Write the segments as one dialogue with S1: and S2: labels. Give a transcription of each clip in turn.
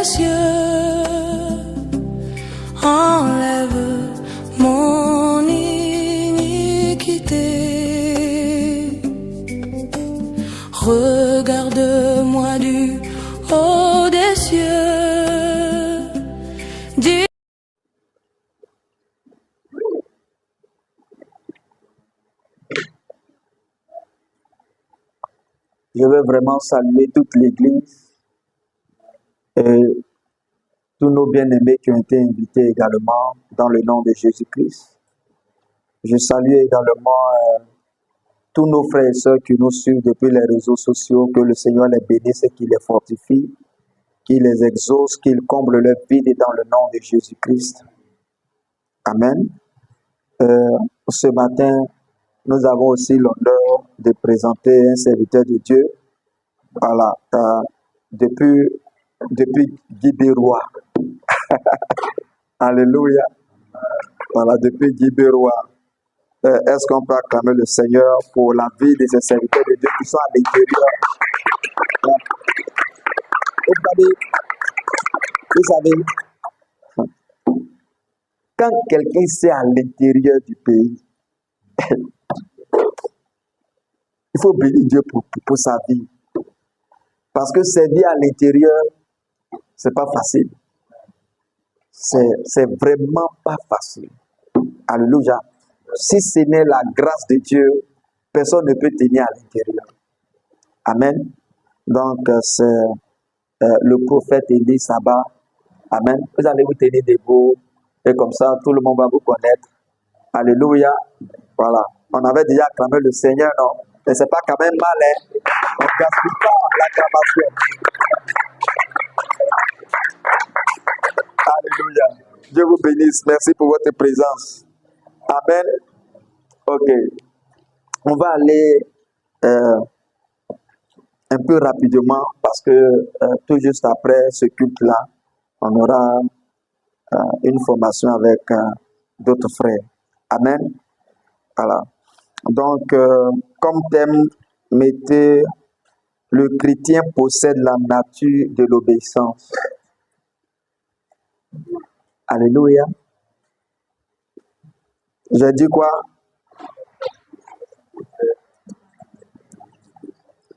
S1: des cieux, enlève mon iniquité. Regarde-moi du haut des cieux.
S2: Je veux vraiment saluer toute l'Église et tous nos bien-aimés qui ont été invités également dans le nom de Jésus-Christ. Je salue également tous nos frères et sœurs qui nous suivent depuis les réseaux sociaux. Que le Seigneur les bénisse et qu'il les fortifie, qu'il les exauce, qu'il comble leur vide dans le nom de Jésus-Christ. Amen. Ce matin, nous avons aussi l'honneur de présenter un serviteur de Dieu. Voilà, depuis Guibérois. Alléluia. Voilà, depuis Guibérois. Est-ce qu'on peut acclamer le Seigneur pour la vie de ces serviteurs de Dieu qui sont à l'intérieur? Vous savez, quand quelqu'un est à l'intérieur du pays, il faut bénir Dieu pour sa vie. Parce que servir à l'intérieur, c'est pas facile. C'est vraiment pas facile. Alléluia. Si ce n'est la grâce de Dieu, personne ne peut tenir à l'intérieur. Amen. Donc, c'est le prophète Élie Saba. Amen. Vous allez vous tenir debout et comme ça, tout le monde va vous connaître. Alléluia. Voilà. On avait déjà acclamé le Seigneur, non? Mais c'est pas quand même mal, hein? On ne gaspille pas l'acclamation. Alléluia. Dieu vous bénisse. Merci pour votre présence. Amen. Ok. On va aller un peu rapidement parce que tout juste après ce culte-là, on aura une formation avec d'autres frères. Amen. Voilà. Donc, comme thème, mettez le chrétien possède la nature de l'obéissance. Alléluia. J'ai dit quoi?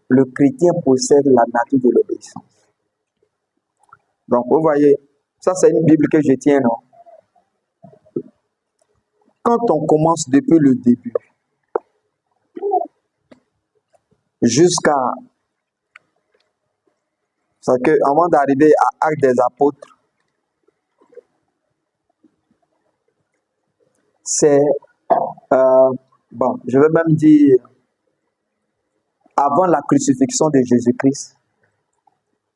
S2: Le chrétien possède la nature de l'obéissance. Donc, vous voyez, ça c'est une Bible que je tiens, non? Quand on commence depuis le début, jusqu'à... C'est que avant d'arriver à Actes des Apôtres, c'est... bon, je vais même dire... Avant la crucifixion de Jésus-Christ,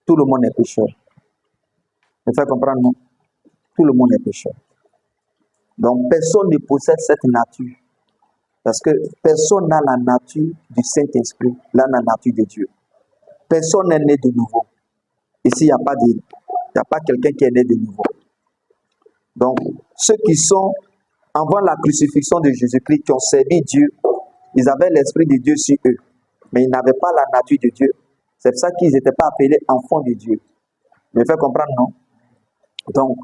S2: tout le monde est pécheur. Me fait comprendre, non? Tout le monde est pécheur. Donc, personne ne possède cette nature. Parce que personne n'a la nature du Saint-Esprit, n'a la nature de Dieu. Personne n'est né de nouveau. Ici, il n'y a pas quelqu'un qui est né de nouveau. Donc, ceux qui sont avant la crucifixion de Jésus-Christ, qui ont servi Dieu, ils avaient l'Esprit de Dieu sur eux. Mais ils n'avaient pas la nature de Dieu. C'est pour ça qu'ils n'étaient pas appelés enfants de Dieu. Me fait comprendre, non? Donc,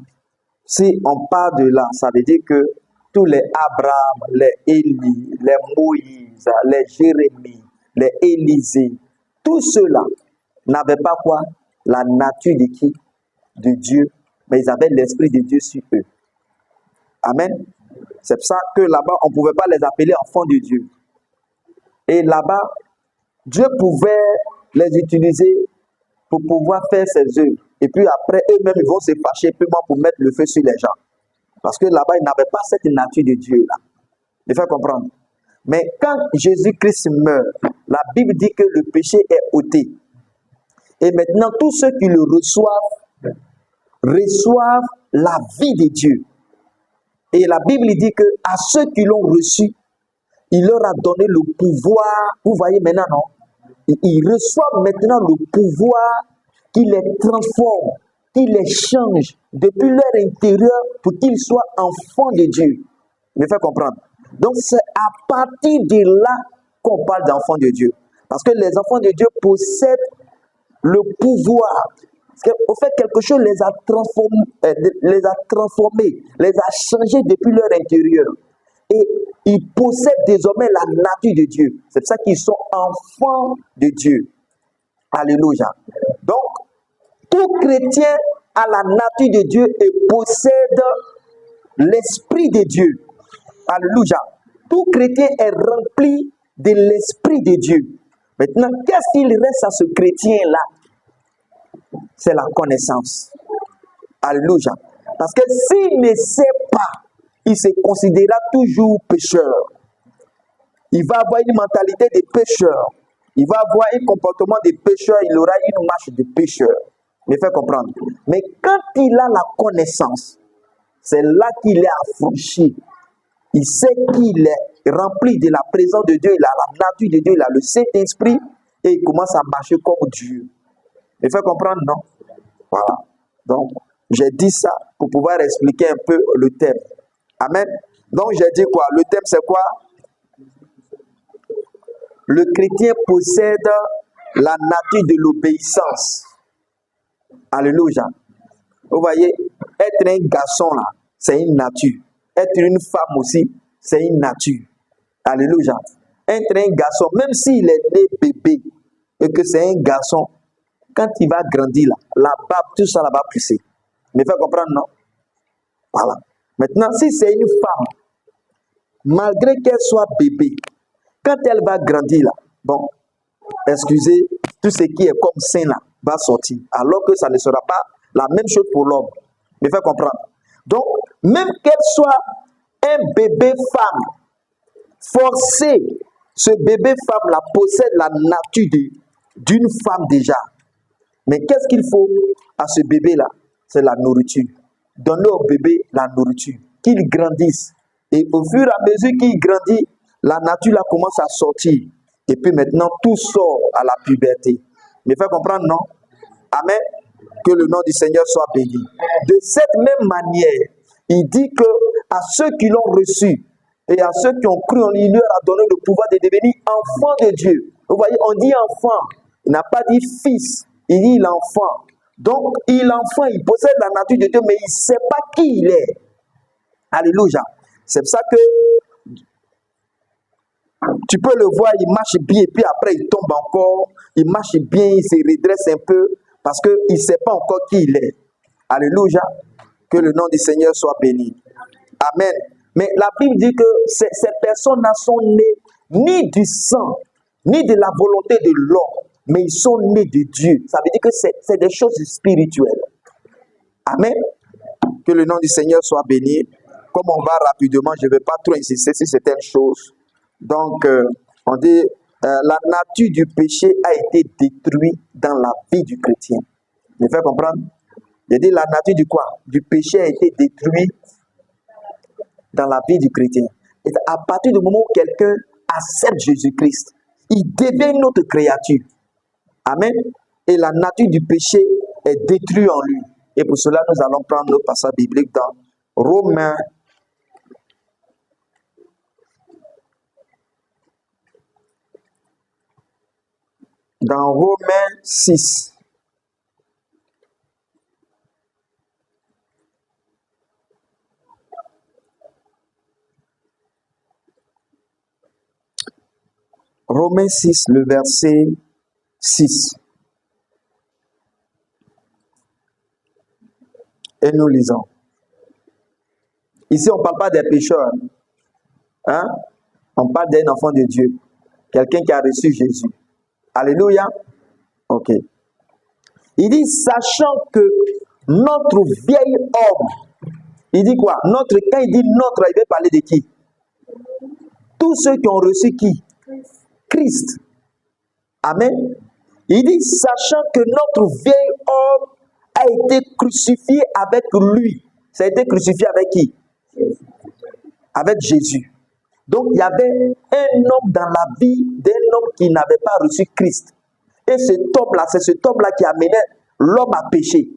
S2: si on part de là, ça veut dire que tous les Abraham, les Élie, les Moïse, les Jérémie, les Élisée, tous ceux-là n'avaient pas quoi? La nature de qui? De Dieu. Mais ils avaient l'Esprit de Dieu sur eux. Amen. C'est pour ça que là-bas, on ne pouvait pas les appeler enfants de Dieu. Et là-bas, Dieu pouvait les utiliser pour pouvoir faire ses œuvres. Et puis après, eux-mêmes, ils vont se fâcher purement pour mettre le feu sur les gens. Parce que là-bas, ils n'avaient pas cette nature de Dieu-là. Il faut comprendre. Mais quand Jésus-Christ meurt, la Bible dit que le péché est ôté. Et maintenant, tous ceux qui le reçoivent la vie de Dieu. Et la Bible dit que à ceux qui l'ont reçu, il leur a donné le pouvoir. Vous voyez maintenant, non? Ils reçoivent maintenant le pouvoir qui les transforme, qui les change depuis leur intérieur pour qu'ils soient enfants de Dieu. Me fait comprendre. Donc c'est à partir de là qu'on parle d'enfants de Dieu. Parce que les enfants de Dieu possèdent le pouvoir Parce qu'au fait, quelque chose les a transformés, les a changés depuis leur intérieur. Et ils possèdent désormais la nature de Dieu. C'est pour ça qu'ils sont enfants de Dieu. Alléluia. Donc, tout chrétien a la nature de Dieu et possède l'Esprit de Dieu. Alléluia. Tout chrétien est rempli de l'Esprit de Dieu. Maintenant, qu'est-ce qu'il reste à ce chrétien-là? C'est la connaissance. Alléluia. Parce que s'il ne sait pas, il se considérera toujours pécheur. Il va avoir une mentalité de pécheur. Il va avoir un comportement de pécheur. Il aura une marche de pécheur. Me fait comprendre. Mais quand il a la connaissance, c'est là qu'il est affranchi. Il sait qu'il est rempli de la présence de Dieu. Il a la nature de Dieu. Il a le Saint-Esprit. Et il commence à marcher comme Dieu. Me fait comprendre, non? Voilà. Donc, j'ai dit ça pour pouvoir expliquer un peu le thème. Amen. Donc, j'ai dit quoi? Le thème, c'est quoi? Le chrétien possède la nature de l'obéissance. Alléluia. Vous voyez, être un garçon, là, c'est une nature. Être une femme aussi, c'est une nature. Alléluia. Être un garçon, même s'il est né bébé et que c'est un garçon, quand il va grandir, là, la barbe, tout ça, la va pousser. Me fait comprendre, non? Voilà. Maintenant, si c'est une femme, malgré qu'elle soit bébé, quand elle va grandir, là, bon, excusez, tout ce qui est comme sein, là, va sortir. Alors que ça ne sera pas la même chose pour l'homme. Me fait comprendre. Donc, même qu'elle soit un bébé femme, forcé, ce bébé femme, là, possède la nature d'une femme déjà. Mais qu'est-ce qu'il faut à ce bébé-là? C'est la nourriture. Donnez au bébé la nourriture. Qu'il grandisse. Et au fur et à mesure qu'il grandit, la nature là commence à sortir. Et puis maintenant, tout sort à la puberté. Me fait comprendre, non? Amen. Que le nom du Seigneur soit béni. De cette même manière, il dit que à ceux qui l'ont reçu et à ceux qui ont cru en lui, il leur a donné le pouvoir de devenir enfants de Dieu. Vous voyez, on dit enfant. Il n'a pas dit fils. Il dit l'enfant. Donc, il enfant, il possède la nature de Dieu, mais il ne sait pas qui il est. Alléluia. C'est pour ça que tu peux le voir, il marche bien, et puis après il tombe encore. Il marche bien, il se redresse un peu, parce qu'il ne sait pas encore qui il est. Alléluia. Que le nom du Seigneur soit béni. Amen. Mais la Bible dit que ces personnes-là sont nées ni du sang, ni de la volonté de l'homme, mais ils sont nés de Dieu. Ça veut dire que c'est des choses spirituelles. Amen. Que le nom du Seigneur soit béni. Comme on va rapidement, je ne vais pas trop insister sur certaines choses. Donc, on dit, la nature du péché a été détruite dans la vie du chrétien. Me fait comprendre? Je dis, la nature du quoi? Du péché a été détruite dans la vie du chrétien. Et à partir du moment où quelqu'un accepte Jésus-Christ, il devient une autre créature. Amen. Et la nature du péché est détruite en lui. Et pour cela, nous allons prendre notre passage biblique dans Romains. Dans Romains 6. Romains 6, le verset 6. Et nous lisons. Ici, on ne parle pas des pécheurs. Hein? On parle d'un enfant de Dieu. Quelqu'un qui a reçu Jésus. Alléluia. Ok. Il dit, sachant que notre vieil homme, il dit quoi? Quand il dit notre, il veut parler de qui? Tous ceux qui ont reçu qui? Christ. Amen. Il dit, sachant que notre vieil homme a été crucifié avec lui. Ça a été crucifié avec qui? Avec Jésus. Donc, il y avait un homme dans la vie d'un homme qui n'avait pas reçu Christ. Et cet homme-là, c'est cet homme-là qui amenait l'homme à pécher.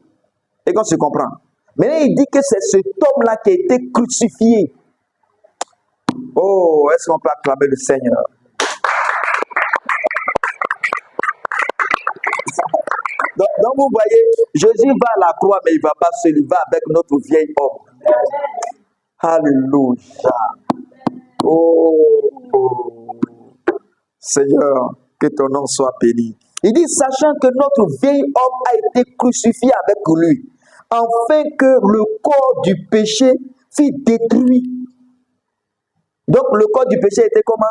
S2: Et qu'on se comprend. Maintenant, il dit que c'est cet homme-là qui a été crucifié. Oh, est-ce qu'on peut acclamer le Seigneur? Donc vous voyez, Jésus va à la croix, mais il ne va pas seul, il va avec notre vieil homme. Alléluia. Oh, Seigneur, que ton nom soit béni. Il dit, sachant que notre vieil homme a été crucifié avec lui, afin que le corps du péché fût détruit. Donc, le corps du péché était comment?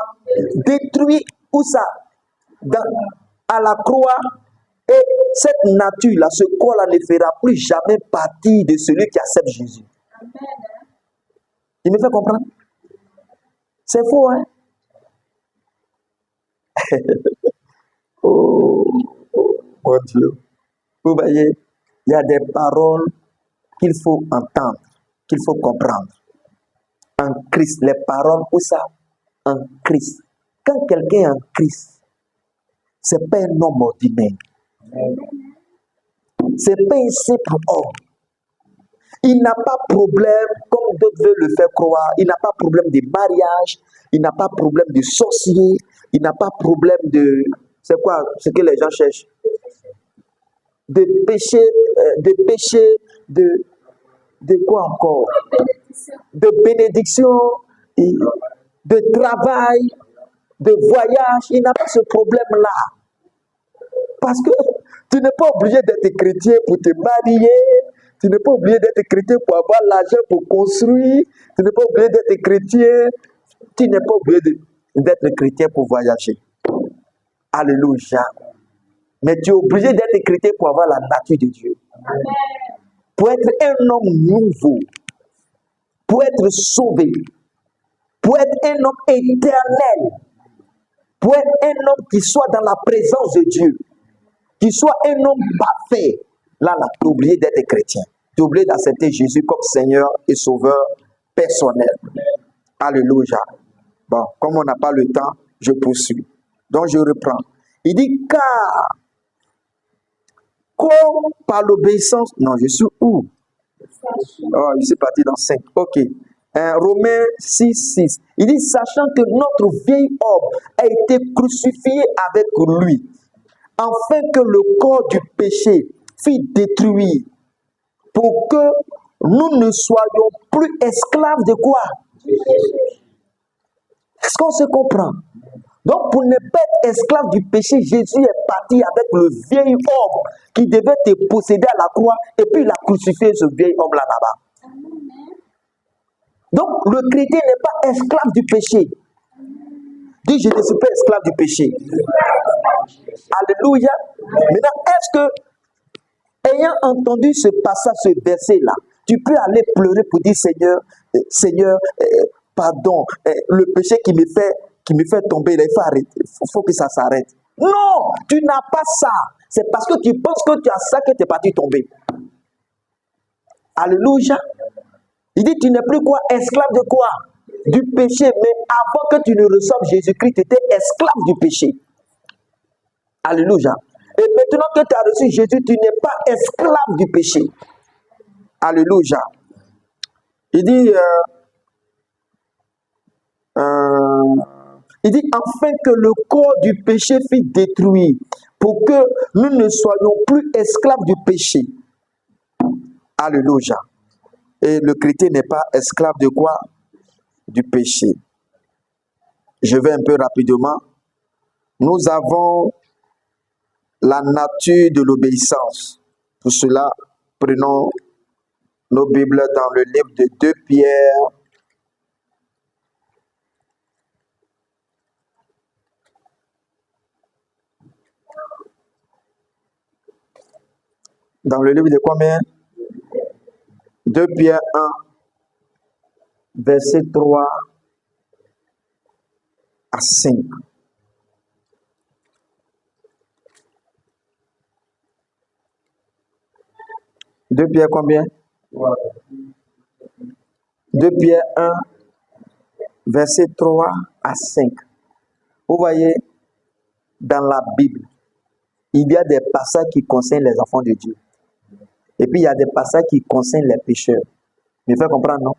S2: Détruit. Où ça? À la croix. Et cette nature-là, ce corps-là ne fera plus jamais partie de celui qui accepte Jésus. Il me fait comprendre? C'est faux, hein? Oh, mon Dieu. Vous voyez, il y a des paroles qu'il faut entendre, qu'il faut comprendre. En Christ, les paroles, où ça? En Christ. Quand quelqu'un est en Christ, ce n'est pas un homme ordinaire. Ce n'est pas un simple homme. Il n'a pas de problème, comme d'autres veulent le faire croire, il n'a pas de problème de mariage, il n'a pas de problème de sorcier, il n'a pas de problème de... C'est quoi ce que les gens cherchent? De péché, de quoi encore? De bénédiction, de travail, de voyage. Il n'a pas ce problème-là. Parce que tu n'es pas obligé d'être chrétien pour te marier. Tu n'es pas obligé d'être chrétien pour avoir l'argent pour construire. Tu n'es pas obligé d'être chrétien. Tu n'es pas obligé d'être chrétien pour voyager. Alléluia. Mais tu es obligé d'être chrétien pour avoir la nature de Dieu. Amen. Pour être un homme nouveau. Pour être sauvé. Pour être un homme éternel. Pour être un homme qui soit dans la présence de Dieu. Qui soit un homme parfait. Là, tu es obligé d'être chrétien. Tu es obligé d'accepter Jésus comme Seigneur et Sauveur personnel. Alléluia. Bon, comme on n'a pas le temps, je poursuis. Donc, je reprends. Il dit, car, comme par l'obéissance... Non, je suis où? Oh, je suis parti dans 5. Ok. Romains 6, 6. Il dit, sachant que notre vieil homme a été crucifié avec lui, afin que le corps du péché fût détruit, pour que nous ne soyons plus esclaves de quoi? Est-ce qu'on se comprend? Donc, pour ne pas être esclave du péché, Jésus est parti avec le vieil homme qui devait te posséder à la croix, et puis il a crucifié ce vieil homme-là là-bas. Donc, le chrétien n'est pas esclave du péché. Dis, je ne suis pas esclave du péché. Alléluia. Maintenant, est-ce que, ayant entendu ce passage, ce verset-là, tu peux aller pleurer pour dire, Seigneur, pardon, le péché qui me fait tomber, il faut arrêter, il faut que ça s'arrête. Non, tu n'as pas ça. C'est parce que tu penses que tu as ça que tu es parti tomber. Alléluia. Il dit, tu n'es plus quoi? Esclave de quoi? Du péché. Mais avant que tu ne reçoives Jésus-Christ, tu étais esclave du péché. Alléluia. Et maintenant que tu as reçu Jésus, tu n'es pas esclave du péché. Alléluia. Il dit, afin que le corps du péché fût détruit, pour que nous ne soyons plus esclaves du péché. Alléluia. Et le chrétien n'est pas esclave de quoi? Du péché. Je vais un peu rapidement. Nous avons la nature de l'obéissance. Pour cela, prenons nos Bibles dans le livre de 2 Pierre. Dans le livre de combien? 2 Pierre 1, verset 3 à 5. Deux Pierre combien? 2 Pierre 1, verset 3 à 5. Vous voyez, dans la Bible, il y a des passages qui concernent les enfants de Dieu. Et puis, il y a des passages qui concernent les pécheurs. Me fait comprendre, non?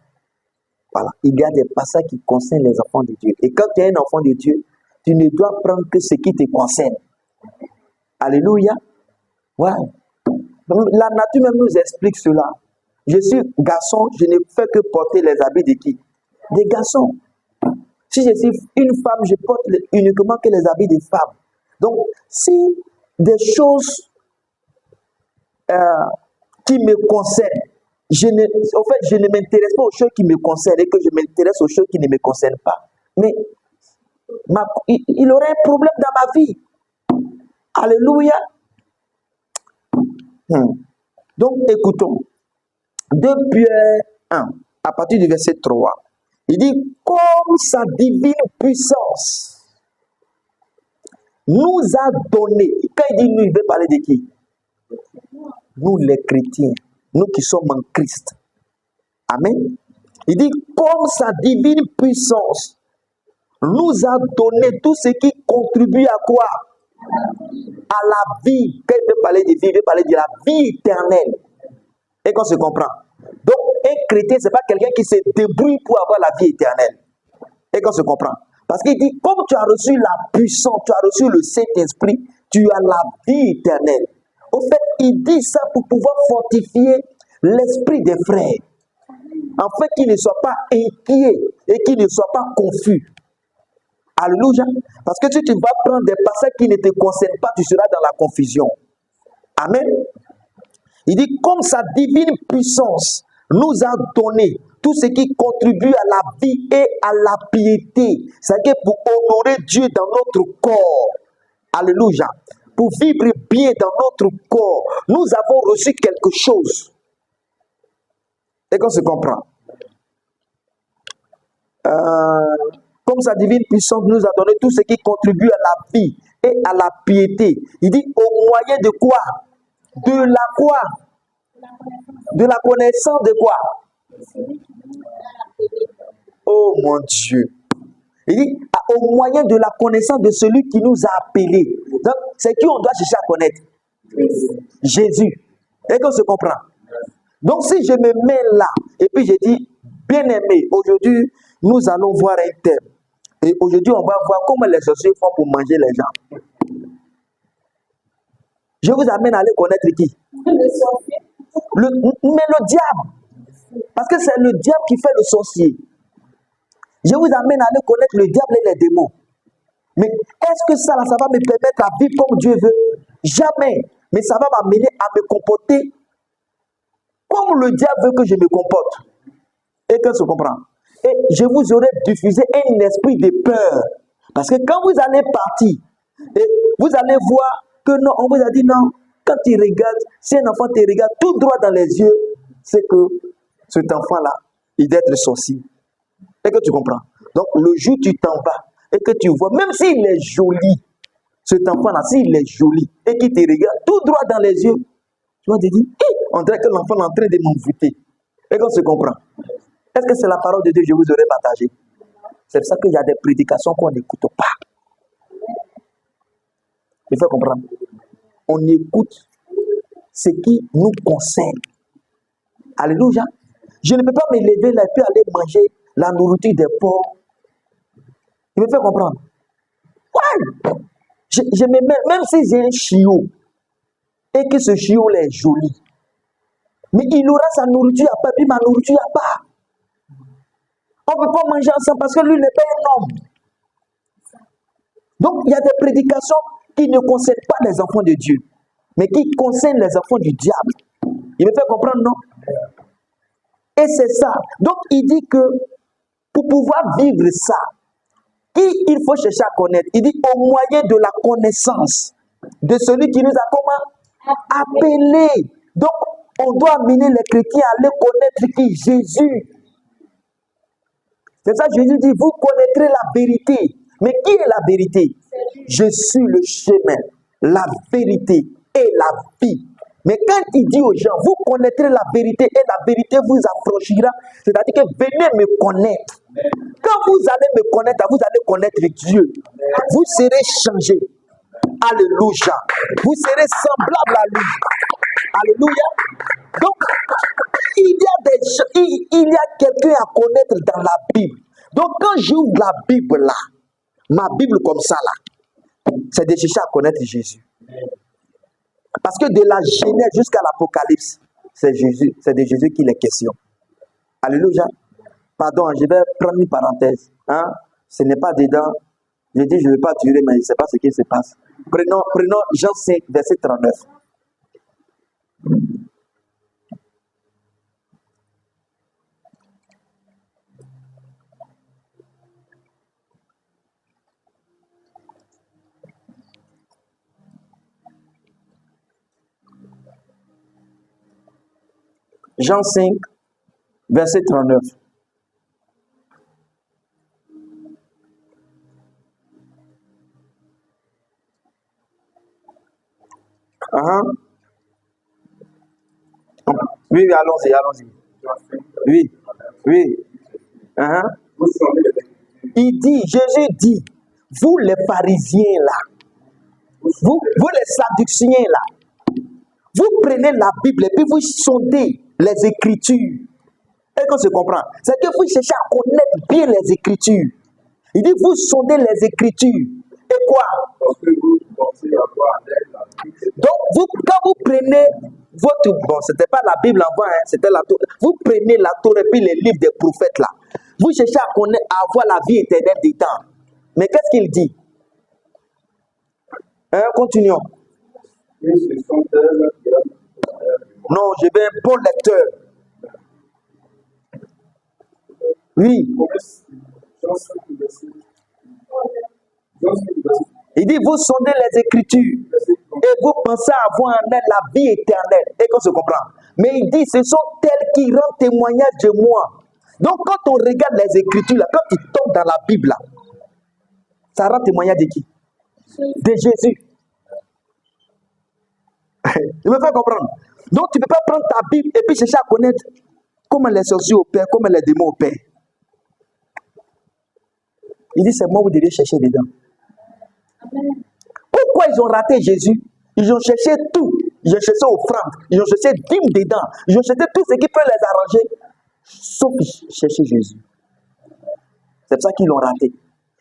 S2: Voilà. Il y a des passages qui concernent les enfants de Dieu. Et quand tu es un enfant de Dieu, tu ne dois prendre que ce qui te concerne. Alléluia. Ouais. La nature même nous explique cela. Je suis garçon, je ne fais que porter les habits de qui? Des garçons. Si je suis une femme, je porte uniquement que les habits des femmes. Donc, si des choses qui me concernent, je ne m'intéresse pas aux choses qui me concernent et que je m'intéresse aux choses qui ne me concernent pas. Mais il aurait un problème dans ma vie. Alléluia. Donc, écoutons. 2 Pierre 1, à partir du verset 3. Il dit, comme sa divine puissance nous a donné. Quand il dit nous, il veut parler de qui? Nous les chrétiens, nous qui sommes en Christ. Amen. Il dit, comme sa divine puissance nous a donné tout ce qui contribue à quoi? À la vie. Quand il veut parler de vie, il veut parler de la vie éternelle. Et qu'on se comprend. Donc, un chrétien, ce n'est pas quelqu'un qui se débrouille pour avoir la vie éternelle. Et qu'on se comprend. Parce qu'il dit, comme tu as reçu la puissance, tu as reçu le Saint-Esprit, tu as la vie éternelle. Au fait, il dit ça pour pouvoir fortifier l'esprit des frères. En fait, qu'ils ne soient pas inquiets et qu'ils ne soient pas confus. Alléluia. Parce que si tu vas prendre des passages qui ne te concernent pas, tu seras dans la confusion. Amen. Il dit, comme sa divine puissance nous a donné tout ce qui contribue à la vie et à la piété. C'est-à-dire pour honorer Dieu dans notre corps. Alléluia. Pour vivre bien dans notre corps. Nous avons reçu quelque chose. Et qu'on se comprend. Comme sa divine puissance nous a donné tout ce qui contribue à la vie et à la piété. Il dit, au moyen de quoi? De la quoi? De la connaissance de quoi? Oh mon Dieu. Il dit, au moyen de la connaissance de celui qui nous a appelés. Donc, c'est qui on doit chercher à connaître? Jésus. Et qu'on se comprend. Donc, si je me mets là, et puis je dis, bien-aimé, aujourd'hui, nous allons voir un thème. Et aujourd'hui, on va voir comment les sorciers font pour manger les gens. Je vous amène à aller connaître qui? Mais le diable. Parce que c'est le diable qui fait le sorcier. Je vous amène à aller connaître le diable et les démons. Mais est-ce que ça va me permettre à vivre comme Dieu veut? Jamais. Mais ça va m'amener à me comporter comme le diable veut que je me comporte. Et que se comprend. Et je vous aurais diffusé un esprit de peur. Parce que quand vous allez partir, et vous allez voir que non, on vous a dit non. Quand tu regardes, si un enfant te regarde tout droit dans les yeux, c'est que cet enfant-là, il doit être sorcier. Et que tu comprends. Donc, le jour où tu t'en vas, et que tu vois, même s'il est joli, cet enfant-là, s'il est joli, et qu'il te regarde tout droit dans les yeux, tu vas te dire, on dirait que l'enfant est en train de m'envoûter. Et qu'on se comprend. Est-ce que c'est la parole de Dieu que je vous aurais partagée? C'est pour ça qu'il y a des prédications qu'on n'écoute pas. Il faut comprendre. On écoute ce qui nous concerne. Alléluia. Je ne peux pas me lever là et puis aller manger la nourriture des porcs. Il me fait comprendre. Ouais. Je me mets, même si j'ai un chiot et que ce chiot est joli, mais il aura sa nourriture à part, puis ma nourriture à part. On ne peut pas manger ensemble parce que lui n'est pas un homme. Donc, il y a des prédications qui ne concernent pas les enfants de Dieu, mais qui concernent les enfants du diable. Il me fait comprendre, non? Et c'est ça. Donc, il dit que pour pouvoir vivre ça, il faut chercher à connaître. Il dit au moyen de la connaissance de celui qui nous a comment? Appelés. Donc, on doit amener les chrétiens à aller connaître qui? Jésus. C'est ça, Jésus dit, vous connaîtrez la vérité. Mais qui est la vérité? Je suis le chemin, la vérité et la vie. Mais quand il dit aux gens, vous connaîtrez la vérité et la vérité vous affranchira, c'est-à-dire que venez me connaître. Quand vous allez me connaître, vous allez connaître Dieu. Vous serez changés. Alléluia. Vous serez semblables à lui. Alléluia. Donc, il y a quelqu'un à connaître dans la Bible. Donc, quand j'ouvre la Bible là, ma Bible comme ça là, c'est de chercher à connaître Jésus. Parce que de la Genèse jusqu'à l'Apocalypse, c'est Jésus, c'est de Jésus qu'il est question. Alléluia. Pardon, je vais prendre une parenthèse. Hein? Ce n'est pas dedans. Je dis, je ne vais pas durer, mais je ne sais pas ce qui se passe. Prenons Jean 5, verset 39. Jean 5, verset 39. Uh-huh. Oui, allons-y. Oui. Uh-huh. Il dit, Jésus dit, vous les pharisiens là, vous les sadduciens là, vous prenez la Bible et puis vous sondez les Écritures. Est-ce qu'on se comprend? C'est que vous cherchez à connaître bien les Écritures. Il dit, vous sondez les Écritures. Et quoi? Donc, quand vous prenez votre... Bon, c'était pas la Bible avant, hein, c'était la Torah. Vous prenez la Torah et puis les livres des prophètes là. Vous cherchez à connaître, à avoir la vie éternelle dedans. Mais qu'est-ce qu'il dit? Hein, continuons. Non, je vais un bon lecteur. Oui. Il dit, vous sondez les Écritures et vous pensez avoir en elles la vie éternelle. Et qu'on se comprend. Mais il dit, ce sont elles qui rendent témoignage de moi. Donc, quand on regarde les Écritures, là, quand ils tombent dans la Bible, là, ça rend témoignage de qui? De Jésus. Je me fais comprendre. Donc, tu ne peux pas prendre ta Bible et puis chercher à connaître comment les sorciers opèrent, comment les démons opèrent. Il dit, c'est moi que vous devez chercher dedans. Pourquoi ils ont raté Jésus? Ils ont cherché tout. Ils ont cherché offrande. Ils ont cherché dîme dedans. Ils ont cherché tout ce qui peut les arranger. Sauf chercher Jésus. C'est pour ça qu'ils l'ont raté.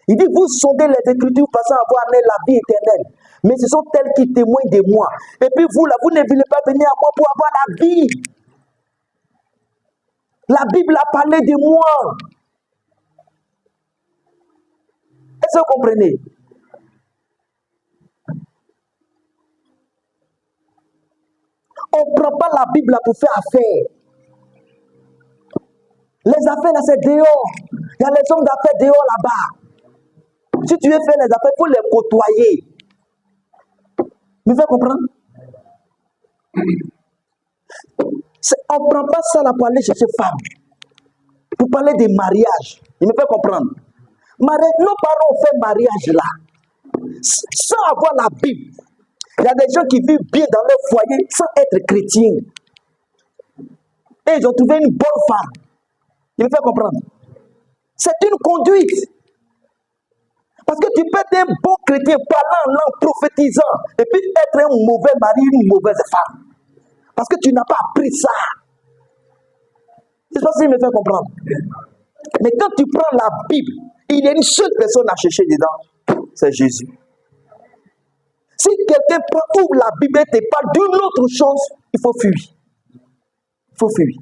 S2: Il dit, vous sondez les Écritures pensant avoir la vie éternelle. Mais ce sont elles qui témoignent de moi. Et puis vous, là, vous ne voulez pas venir à moi pour avoir la vie. La Bible a parlé de moi. Est-ce que vous comprenez? On ne prend pas la Bible là pour faire affaire. Les affaires là, c'est dehors. Il y a les hommes d'affaires dehors là-bas. Si tu veux faire les affaires, il faut les côtoyer. Vous pouvez comprendre? On ne prend pas ça là pour aller chercher femme. Pour parler de mariage. Il me fait comprendre. Nos parents ont fait mariage là. Sans avoir la Bible. Il y a des gens qui vivent bien dans leur foyer sans être chrétiens. Et ils ont trouvé une bonne femme. Il me fait comprendre. C'est une conduite. Parce que tu peux être un bon chrétien, parlant en langue, prophétisant, et puis être un mauvais mari, une mauvaise femme. Parce que tu n'as pas appris ça. C'est pas ça qu'il me fait comprendre. Mais quand tu prends la Bible, il y a une seule personne à chercher dedans, c'est Jésus. Si quelqu'un ouvre la Bible et te parle d'une autre chose, il faut fuir. Il faut fuir.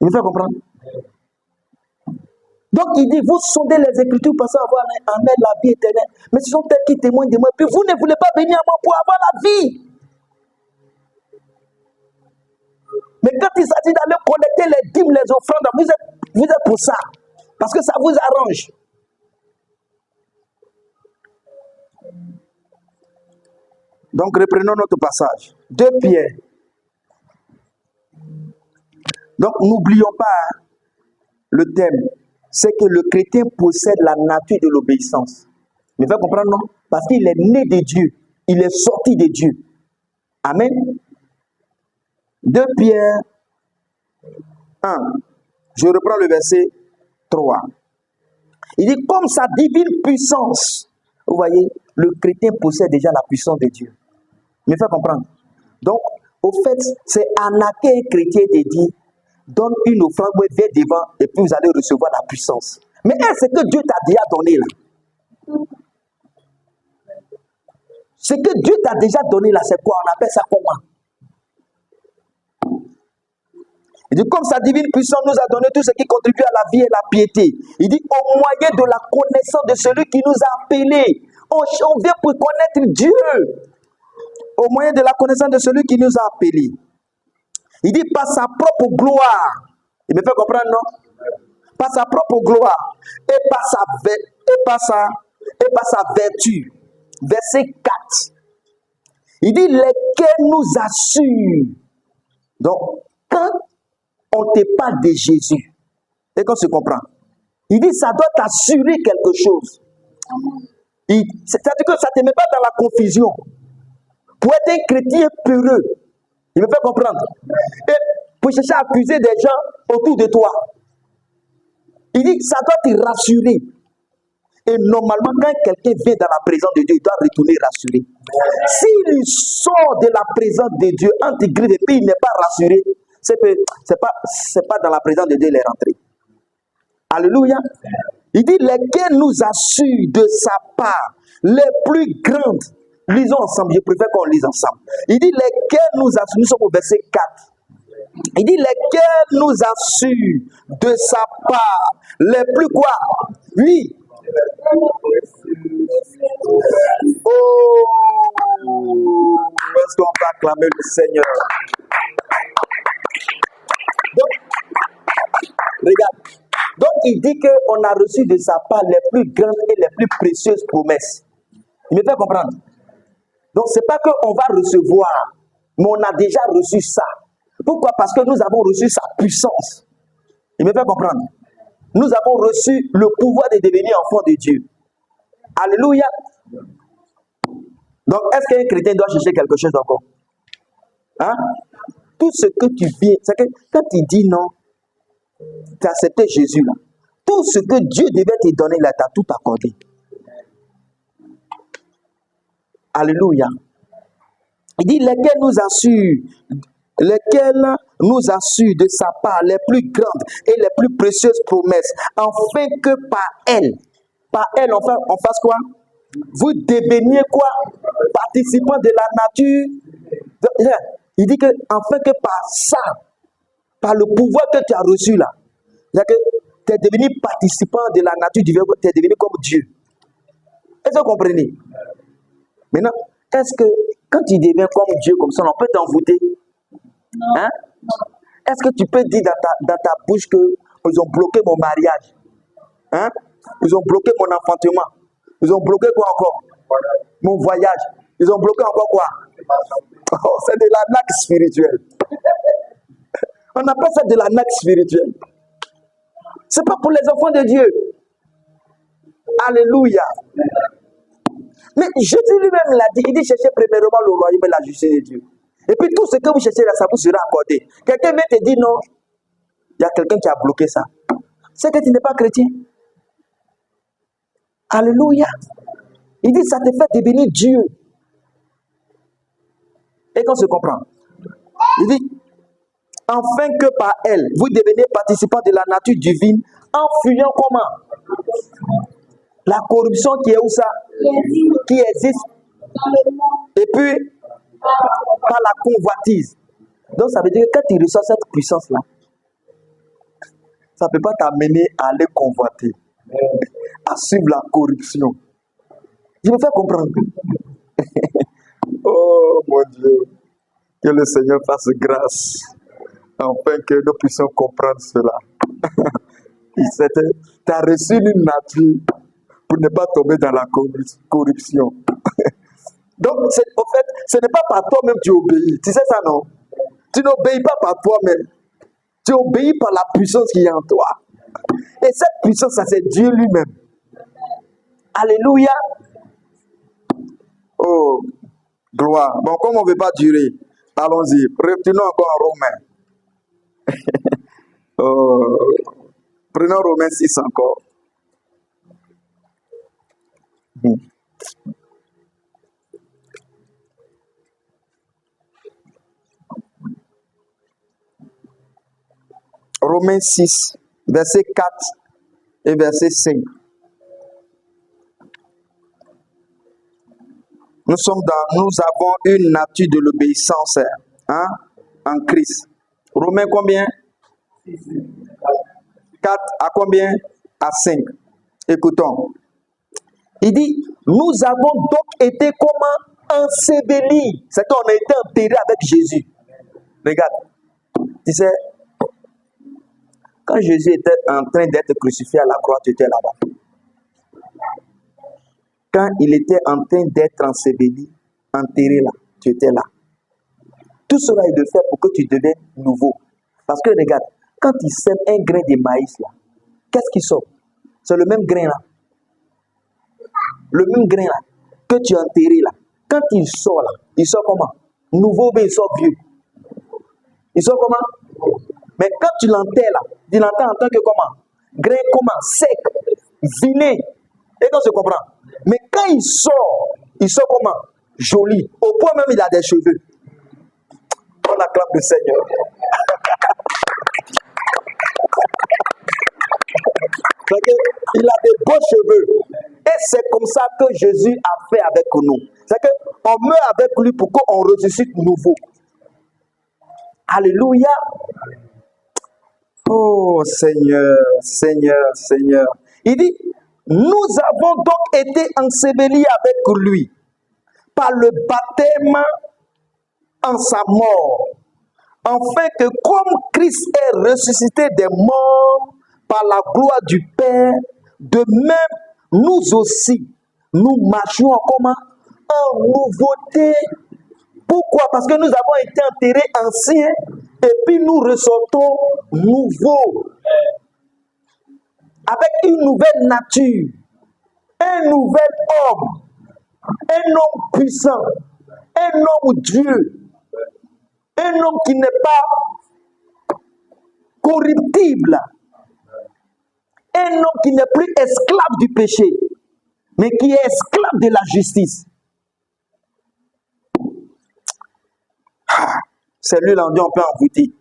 S2: Il me fait comprendre? Donc il dit, vous sondez les Écritures pensant avoir en elles la vie éternelle. Mais ce sont elles qui témoignent de moi. Puis vous ne voulez pas venir à moi pour avoir la vie. Mais quand il s'agit d'aller collecter les dîmes, les offrandes, vous êtes pour ça. Parce que ça vous arrange. Donc reprenons notre passage. 2 Pierre. Donc n'oublions pas le thème. C'est que le chrétien possède la nature de l'obéissance. Mais faites comprendre, non? Parce qu'il est né de Dieu. Il est sorti de Dieu. Amen. 2 Pierre 1. Je reprends le verset 3. Il dit, comme sa divine puissance. Vous voyez, le chrétien possède déjà la puissance de Dieu. Mais faites comprendre. Donc, au fait, c'est Anaké un chrétien de dit, donne une offrande, viens devant, et puis vous allez recevoir la puissance. Mais est-ce que Dieu t'a déjà donné là? Ce que Dieu t'a déjà donné là, c'est quoi? On appelle ça comment? Il dit, comme sa divine puissance nous a donné tout ce qui contribue à la vie et la piété. Il dit, au moyen de la connaissance de celui qui nous a appelés. On vient pour connaître Dieu. Au moyen de la connaissance de celui qui nous a appelés. Il dit, par sa propre gloire. Il me fait comprendre, non? Par sa propre gloire. Et par sa vertu. Verset 4. Il dit, lesquels nous assurent. Donc, quand on te parle de Jésus, et qu'on se comprend, il dit, ça doit t'assurer quelque chose. C'est-à-dire que ça ne te met pas dans la confusion. Pour être un chrétien peureux, il me fait comprendre. Et pour chercher à accuser des gens autour de toi, il dit, ça doit te rassurer. Et normalement, quand quelqu'un vient dans la présence de Dieu, il doit retourner rassuré. S'il sort de la présence de Dieu, entre griffes, et puis il n'est pas rassuré, c'est pas dans la présence de Dieu qu'il est rentré. Alléluia. Il dit, lesquels nous assurent de sa part les plus grandes. Lisons ensemble, je préfère qu'on lise ensemble. Il dit, lesquels nous assurent, nous sommes au verset 4. Il dit, lesquels nous assurent de sa part les plus quoi? Oui. Oh, est-ce qu'on peut acclamer le Seigneur? Donc, regarde. Donc, il dit qu'on a reçu de sa part les plus grandes et les plus précieuses promesses. Il me fait comprendre. Donc, ce n'est pas qu'on va recevoir, mais on a déjà reçu ça. Pourquoi? Parce que nous avons reçu sa puissance. Il me fait comprendre. Nous avons reçu le pouvoir de devenir enfants de Dieu. Alléluia. Donc, est-ce qu'un chrétien doit chercher quelque chose encore? Hein? Tout ce que tu viens, c'est que quand il dit non, tu as accepté Jésus là. Tout ce que Dieu devait te donner là, tu as tout accordé. Alléluia. Il dit, lesquels nous assurent de sa part les plus grandes et les plus précieuses promesses, afin que par elle, enfin, on fasse quoi? Vous deveniez quoi? Participants de la nature. Il dit que, afin que par ça, par le pouvoir que tu as reçu là, c'est-à-dire que tu es devenu participant de la nature divine, tu es devenu comme Dieu. Est-ce que vous comprenez? Maintenant, est-ce que quand tu deviens comme Dieu, comme ça, on peut t'envoûter? Hein? Est-ce que tu peux dire dans ta bouche qu'ils ont bloqué mon mariage? Hein? Ils ont bloqué mon enfantement. Ils ont bloqué quoi encore? Mon voyage. Ils ont bloqué encore quoi? Oh, c'est de l'arnaque spirituelle. On appelle ça de l'arnaque spirituelle. C'est pas pour les enfants de Dieu. Alléluia. Mais Jésus lui-même l'a dit. Il dit, cherchez premièrement le royaume et la justice de Dieu. Et puis tout ce que vous cherchez là, ça vous sera accordé. Quelqu'un vient te dire non. Il y a quelqu'un qui a bloqué ça. C'est que tu n'es pas chrétien. Alléluia. Il dit, ça te fait devenir Dieu. Et qu'on se comprend. Il dit, afin que par elle, vous devenez participants de la nature divine, en fuyant comment? La corruption qui est où ça? Qui existe. Et puis, par la convoitise. Donc, ça veut dire que quand tu reçois cette puissance-là, ça ne peut pas t'amener à aller convoiter, à suivre la corruption. Je me fais comprendre. Oh mon Dieu, que le Seigneur fasse grâce, afin que nous puissions comprendre cela. Tu as reçu une nature pour ne pas tomber dans la corruption. Donc, au fait, ce n'est pas par toi-même que tu obéis. Tu sais ça, non? Tu n'obéis pas par toi-même. Tu obéis par la puissance qui est en toi. Et cette puissance, ça c'est Dieu lui-même. Alléluia. Oh, gloire. Bon, comme on ne veut pas durer, allons-y. Retournons encore en Romains. Oh, prenons Romains 6 encore. Romains 6, verset 4 et verset 5. Nous avons une nature de l'obéissance, hein, en Christ. Romains combien? 4 à combien? À 5. Écoutons. Il dit, nous avons donc été comment? Ensevelis. C'est qu'on a été enterrés avec Jésus. Regarde. Tu sais, quand Jésus était en train d'être crucifié à la croix, tu étais là-bas. Quand il était en train d'être enseveli, enterré là, tu étais là. Tout cela est de fait pour que tu deviennes nouveau. Parce que regarde, quand il sème un grain de maïs là, qu'est-ce qui sort? C'est le même grain là. Le même grain là, que tu as enterré là. Quand il sort là, il sort comment? Nouveau, mais il sort vieux. Il sort comment? Mais quand tu l'enterres là, tu l'enterres en tant que comment? Grain comment? Sec, vilain. Et qu'on se comprend. Mais quand il sort comment? Joli. Au point même il a des cheveux. On acclame le Seigneur. Il a des beaux cheveux. Et c'est comme ça que Jésus a fait avec nous. C'est qu'on meurt avec lui pour qu'on ressuscite nouveau. Alléluia. Oh Seigneur, Seigneur, Seigneur. Il dit, nous avons donc été ensevelis avec lui par le baptême en sa mort, afin que comme Christ est ressuscité des morts par la gloire du Père, de même nous aussi, nous marchions en nouveauté. Pourquoi? Parce que nous avons été enterrés anciens et puis nous ressortons nouveaux, avec une nouvelle nature, un nouvel homme, un homme puissant, un homme Dieu, un homme qui n'est pas corruptible, un homme qui n'est plus esclave du péché, mais qui est esclave de la justice. Celui-là, on dit on peut envoûter,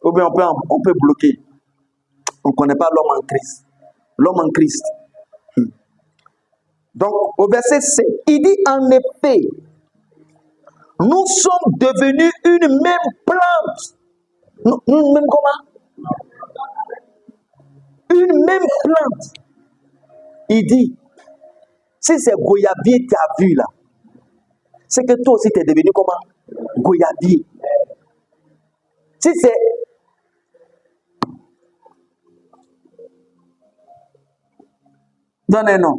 S2: ou bien on peut bloquer. On ne connaît pas l'homme en Christ. L'homme en Christ. Donc, au verset 7, il dit en effet, nous sommes devenus une même plante. Une même comment? Une même plante. Il dit, si c'est goyavier qui a vu là, c'est que toi aussi tu es devenu comment? Goyavier. Si c'est donne un nom.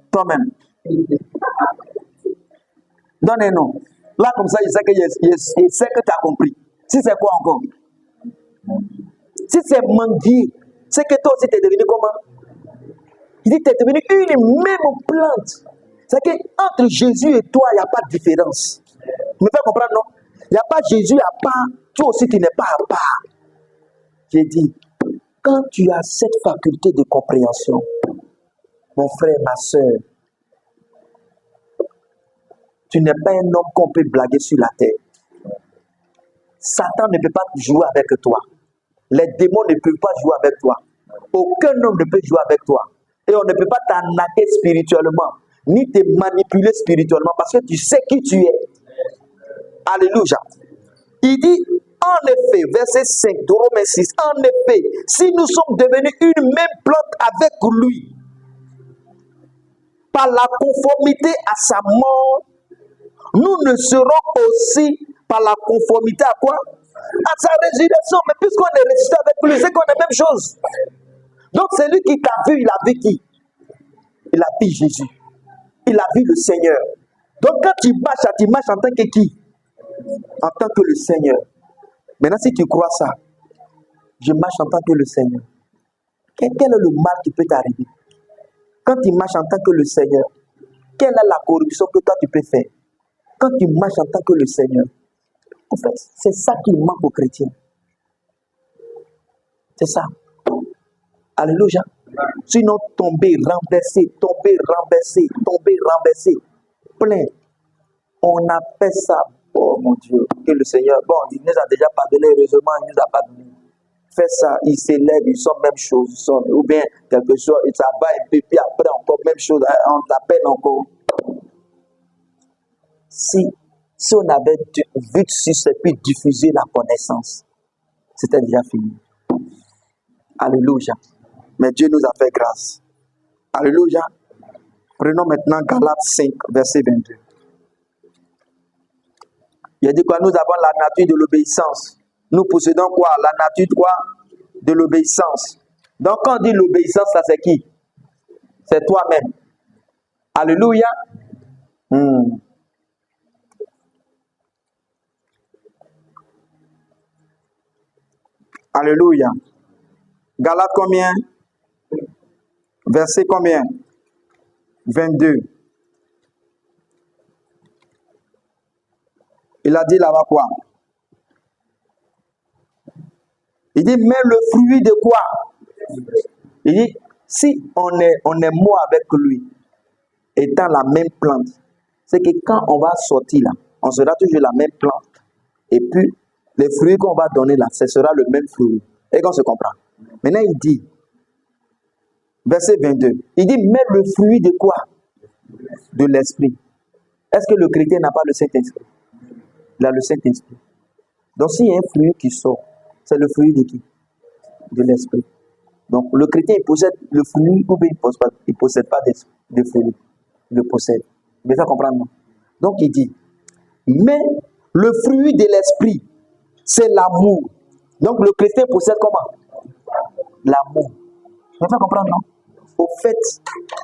S2: Toi-même. Donne un nom. Là, comme ça, il sait que tu as compris. Si c'est quoi encore? Si c'est manguier, c'est que toi aussi, tu es devenu comment? Il dit, tu es devenu une même plante. C'est qu'entre Jésus et toi, il n'y a pas de différence. Tu me fais comprendre, non? Il n'y a pas Jésus à part. Toi aussi, tu n'es pas à part. J'ai dit, quand tu as cette faculté de compréhension, mon frère, ma soeur, tu n'es pas un homme qu'on peut blaguer sur la terre. Satan ne peut pas jouer avec toi. Les démons ne peuvent pas jouer avec toi. Aucun homme ne peut jouer avec toi. Et on ne peut pas t'arnaquer spirituellement, ni te manipuler spirituellement, parce que tu sais qui tu es. Alléluia. Il dit, en effet, verset 5 de Romains 6, en effet, si nous sommes devenus une même plante avec lui, par la conformité à sa mort, nous ne serons aussi par la conformité à quoi? À sa résurrection. Mais puisqu'on est ressuscité avec lui, c'est qu'on est la même chose. Donc celui qui t'a vu, il a vu qui? Il a vu Jésus. Il a vu le Seigneur. Donc quand tu marches en tant que qui? En tant que le Seigneur. Maintenant, si tu crois ça, je marche en tant que le Seigneur. Quel est le mal qui peut t'arriver? Quand tu marches en tant que le Seigneur, quelle est la corruption que toi tu peux faire? Quand tu marches en tant que le Seigneur, en fait, c'est ça qui manque aux chrétiens. C'est ça. Alléluia. Sinon, tomber, renverser, plein. On a fait ça. Oh mon Dieu, que le Seigneur, bon, il nous a déjà pardonné, heureusement, il nous a pardonné. Fait ça, il s'élève, ils sont même chose, ils sont, ou bien quelque chose, il s'abat et puis après encore même chose, on t'appelle encore. si on avait vu sur ce puis diffuser la connaissance, c'était déjà fini. Alléluia. Mais Dieu nous a fait grâce. Alléluia. Prenons maintenant Galates 5, verset 22. Il a dit quoi? Nous avons la nature de l'obéissance. Nous possédons quoi? La nature de quoi? De l'obéissance. Donc quand on dit l'obéissance, ça c'est qui? C'est toi-même. Alléluia. Alléluia. Galates combien? Verset combien? 22. Il a dit là-bas quoi? Il dit, mais le fruit de quoi? Il dit, si on est mort avec lui, étant la même plante, c'est que quand on va sortir là, on sera toujours la même plante. Et puis, les fruits qu'on va donner là, ce sera le même fruit. Et qu'on se comprend. Maintenant, il dit, verset 22, il dit, mais le fruit de quoi? De l'esprit. Est-ce que le chrétien n'a pas le Saint-Esprit? Il a le Saint-Esprit. Donc, s'il y a un fruit qui sort, c'est le fruit de qui? De l'esprit. Donc, le chrétien, il possède le fruit ou bien il ne possède pas de fruit. Il le possède. Vous devez comprendre. Donc, il dit, mais le fruit de l'esprit, c'est l'amour. Donc, le chrétien possède comment? L'amour. Vous devez comprendre, non? Au fait,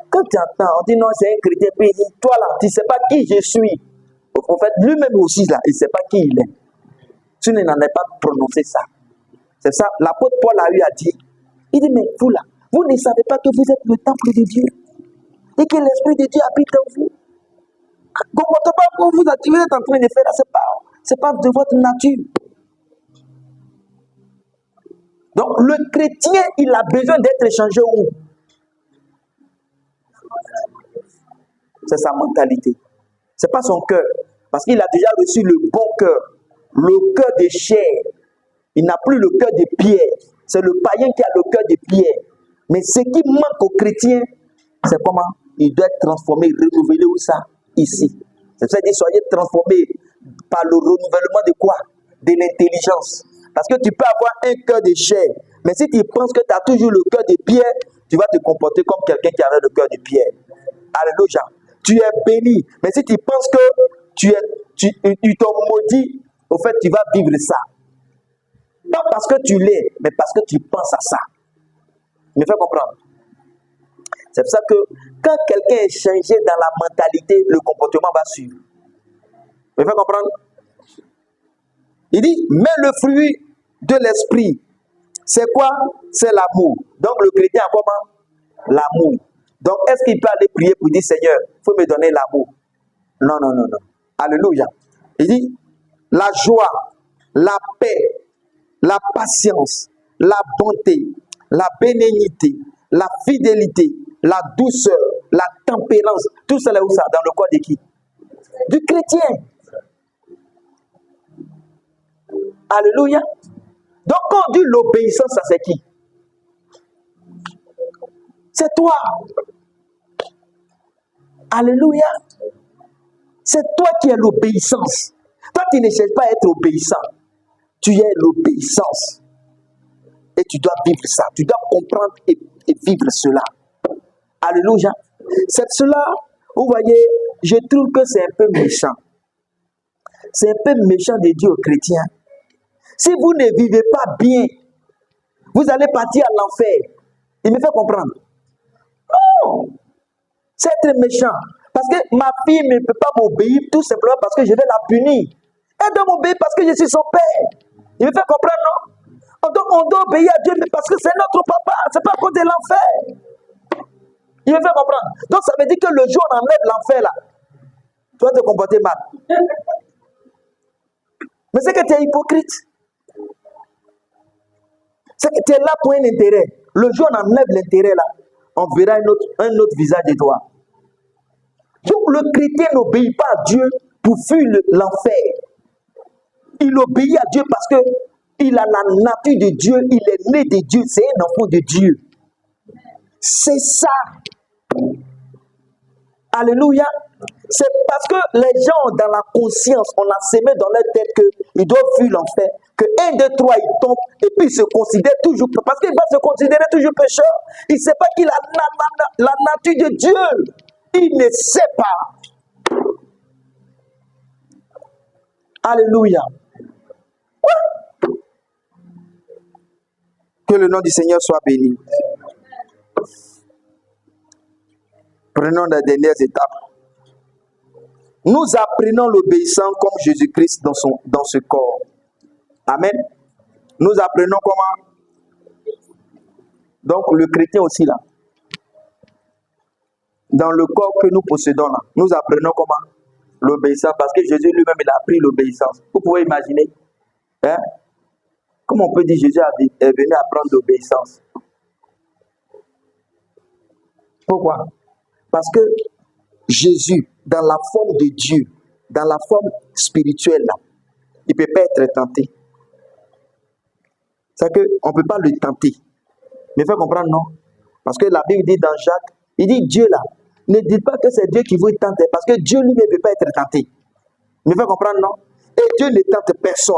S2: quand tu entends, on dit non, c'est un chrétien, puis toi là, tu ne sais pas qui je suis. Au fait, lui-même aussi là, il ne sait pas qui il est. Tu n'en as pas prononcé ça. C'est ça, l'apôtre Paul a eu à dire. Il dit, mais vous là, vous ne savez pas que vous êtes le temple de Dieu et que l'Esprit de Dieu habite en vous. Comportement que vous êtes en train de faire là, c'est pas de votre nature. Donc, le chrétien, il a besoin d'être échangé où? C'est sa mentalité. Ce n'est pas son cœur. Parce qu'il a déjà reçu le bon cœur. Le cœur de chair. Il n'a plus le cœur de pierre. C'est le païen qui a le cœur de pierre. Mais ce qui manque aux chrétiens, c'est comment? Il doit être transformé, renouvelé où ça? Ici. C'est ça qu'il dit, soyez transformés par le renouvellement de quoi? De l'intelligence. Parce que tu peux avoir un cœur de chair. Mais si tu penses que tu as toujours le cœur de pierre, tu vas te comporter comme quelqu'un qui avait le cœur de pierre. Alléluia. Tu es béni. Mais si tu penses que ils t'ont maudit, au fait, tu vas vivre ça. Pas parce que tu l'es, mais parce que tu penses à ça. Me fais comprendre. C'est pour ça que quand quelqu'un est changé dans la mentalité, le comportement va suivre. Me fais comprendre. Il dit, mais le fruit de l'esprit, c'est quoi? C'est l'amour. Donc le chrétien a comment? L'amour. Donc est-ce qu'il peut aller prier pour dire, Seigneur, il faut me donner l'amour? Non, non, non, non. Alléluia. Il dit, la joie, la paix, la patience, la bonté, la bénignité, la fidélité, la douceur, la tempérance, tout cela est où ça? Dans le corps de qui? Du chrétien. Alléluia. Donc quand on dit l'obéissance, ça c'est qui? C'est toi. Alléluia. C'est toi qui es l'obéissance. Toi tu ne cherches pas à être obéissant. Tu es l'obéissance. Et tu dois vivre ça. Tu dois comprendre et vivre cela. Alléluia. C'est cela, vous voyez, je trouve que c'est un peu méchant. C'est un peu méchant de dire aux chrétiens, si vous ne vivez pas bien, vous allez partir à l'enfer. Il me fait comprendre. Non. C'est très méchant. Parce que ma fille ne peut pas m'obéir tout simplement parce que je vais la punir. Elle doit m'obéir parce que je suis son père. Il me fait comprendre, non? On doit obéir à Dieu, mais parce que c'est notre papa. C'est pas à cause de l'enfer. Il me fait comprendre. Donc ça veut dire que le jour où on enlève l'enfer là, tu vas te comporter mal. Mais c'est que tu es hypocrite. C'est que tu es là pour un intérêt. Le jour où on enlève l'intérêt là, on verra un autre visage de toi. Donc le chrétien n'obéit pas à Dieu pour fuir l'enfer. Il obéit à Dieu parce que il a la nature de Dieu, il est né de Dieu, c'est un enfant de Dieu. C'est ça. Alléluia. C'est parce que les gens, dans la conscience, on a sémé dans leur tête qu'ils doivent fuir l'enfer, que 1, 2, 3, ils tombent, et puis ils se considèrent toujours, parce qu'ils vont se considérer toujours pécheurs. Il ne sait pas qu'il a la nature de Dieu. Il ne sait pas. Alléluia. Ouais. Que le nom du Seigneur soit béni. Prenons les dernières étapes. Nous apprenons l'obéissance comme Jésus-Christ dans ce corps. Amen. Nous apprenons comment? Donc le chrétien aussi là. Dans le corps que nous possédons là, nous apprenons comment? L'obéissance, parce que Jésus lui-même il a appris l'obéissance. Vous pouvez imaginer, hein? Comment on peut dire Jésus est venu apprendre l'obéissance? Pourquoi? Parce que Jésus, dans la forme de Dieu, dans la forme spirituelle, là, il ne peut pas être tenté. C'est qu'on ne peut pas le tenter. Mais il faut comprendre, non? Parce que la Bible dit dans Jacques, il dit Dieu là, ne dites pas que c'est Dieu qui vous tente, parce que Dieu lui-même ne peut pas être tenté. Mais il faut comprendre, non? Et Dieu ne tente personne.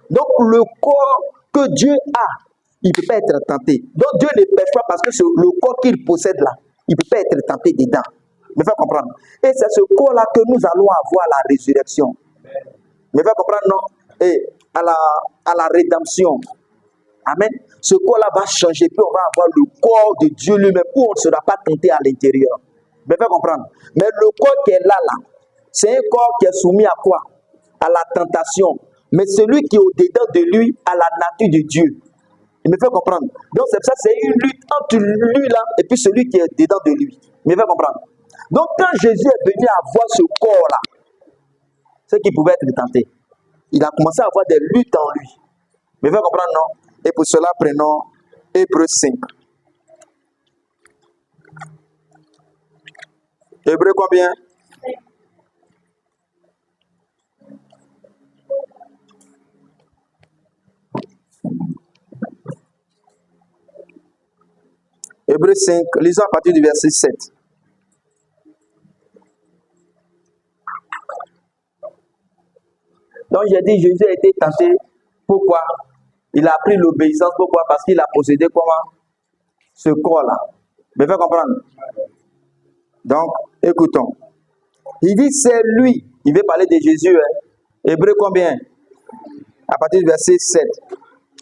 S2: Donc le corps que Dieu a, il ne peut pas être tenté. Donc Dieu ne pêche pas parce que c'est le corps qu'il possède là, il ne peut pas être tenté dedans. Mais il faut comprendre. Et c'est ce corps-là que nous allons avoir à la résurrection. Mais il faut comprendre, non? Et à la rédemption. Amen. Ce corps-là va changer, puis on va avoir le corps de Dieu lui-même, où on ne sera pas tenté à l'intérieur. Mais il faut comprendre. Mais le corps qui est là, c'est un corps qui est soumis à quoi? À la tentation. Mais celui qui est au-dedans de lui a la nature de Dieu. Il me fait comprendre. Donc c'est ça, c'est une lutte entre lui là et puis celui qui est dedans de lui. Il me fait comprendre. Donc quand Jésus est venu avoir ce corps-là, c'est qu'il pouvait être tenté. Il a commencé à avoir des luttes en lui. Il me fait comprendre, non? Et pour cela, prenons Hébreux 5. Hébreux combien? Hébreux 5, lisons à partir du verset 7. Donc j'ai dit, Jésus a été tenté. Pourquoi? Il a appris l'obéissance. Pourquoi? Parce qu'il a possédé comment? Ce corps-là. Mais faites comprendre. Donc, écoutons. Il dit, c'est lui. Il veut parler de Jésus. Hein? Hébreux combien? À partir du verset 7.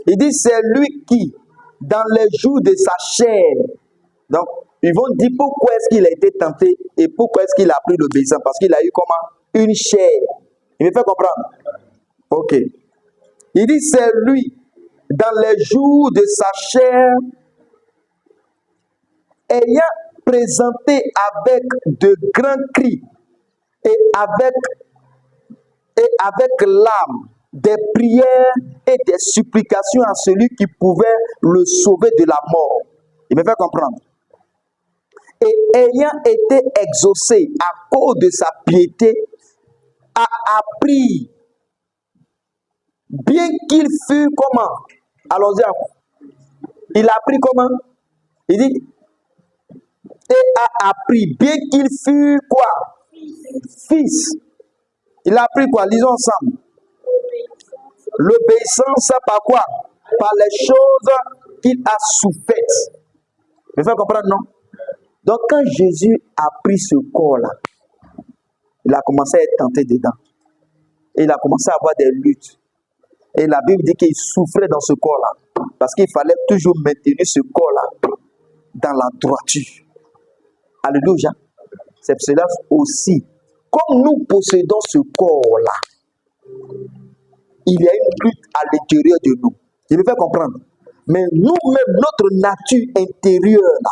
S2: Il dit, c'est lui qui, dans les jours de sa chair. Donc, ils vont dire pourquoi est-ce qu'il a été tenté et pourquoi est-ce qu'il a appris l'obéissance. Parce qu'il a eu comment? Une chair. Il me fait comprendre? Ok. Il dit, c'est lui, dans les jours de sa chair, ayant présenté avec de grands cris et avec l'âme des prières et des supplications à celui qui pouvait le sauver de la mort. Il me fait comprendre. Et ayant été exaucé à cause de sa piété, a appris, bien qu'il fût comment? Allons-y. Il a appris comment? Il dit, et a appris, bien qu'il fût quoi? Fils. Il a appris quoi? Lisons ensemble. L'obéissance par quoi? Par les choses qu'il a souffaites. Vous pouvez comprendre, non? Donc quand Jésus a pris ce corps-là, il a commencé à être tenté dedans. Et il a commencé à avoir des luttes. Et la Bible dit qu'il souffrait dans ce corps-là. Parce qu'il fallait toujours maintenir ce corps-là dans la droiture. Alléluia. C'est pour cela aussi, comme nous possédons ce corps-là, il y a une lutte à l'intérieur de nous. Je me fais comprendre. Mais nous-mêmes, notre nature intérieure, là,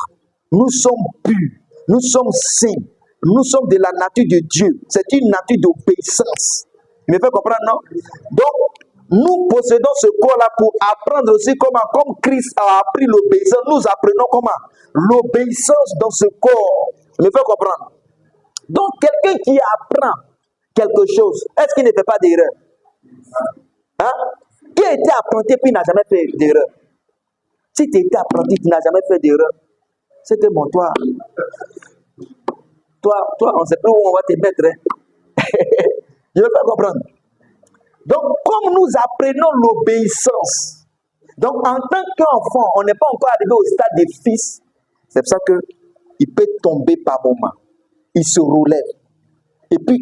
S2: nous sommes purs, nous sommes saints, nous sommes de la nature de Dieu. C'est une nature d'obéissance. Je me fais comprendre, non? Donc, nous possédons ce corps-là pour apprendre aussi comment, comme Christ a appris l'obéissance, nous apprenons comment? L'obéissance dans ce corps. Je me fais comprendre. Donc, quelqu'un qui apprend quelque chose, est-ce qu'il ne fait pas d'erreur? Hein? Qui a été apprenti puis n'a jamais fait d'erreur? Si tu as été apprenti, tu n'as jamais fait d'erreur, c'est que mon toi Toi, on ne sait plus où on va te mettre. Hein. Je veux pas comprendre. Donc, comme nous apprenons l'obéissance, donc en tant qu'enfant, on n'est pas encore arrivé au stade des fils. C'est pour ça qu'il peut tomber par moment. Il se relève. Et puis,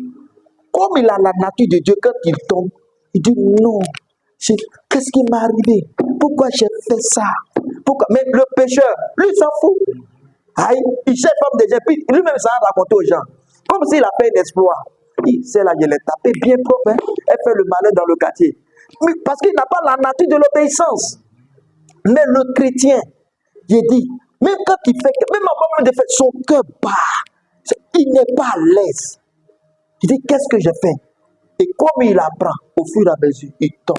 S2: comme il a la nature de Dieu, quand il tombe, il dit non. Qu'est-ce qui m'est arrivé? Pourquoi j'ai fait ça? Pourquoi? Mais le pécheur, lui, il s'en fout. Aïe, il cherche comme des gens, puis lui-même, ça a raconté aux gens. Comme s'il a fait un exploit. C'est là, je l'ai tapé bien propre. Hein. Elle fait le malheur dans le quartier. Mais parce qu'il n'a pas la nature de l'obéissance. Mais le chrétien, j'ai dit, même quand il fait, même avant même de faire, son cœur bat. Il n'est pas à l'aise. Il dit, qu'est-ce que je fais? Et comme il apprend, au fur et à mesure, il tombe.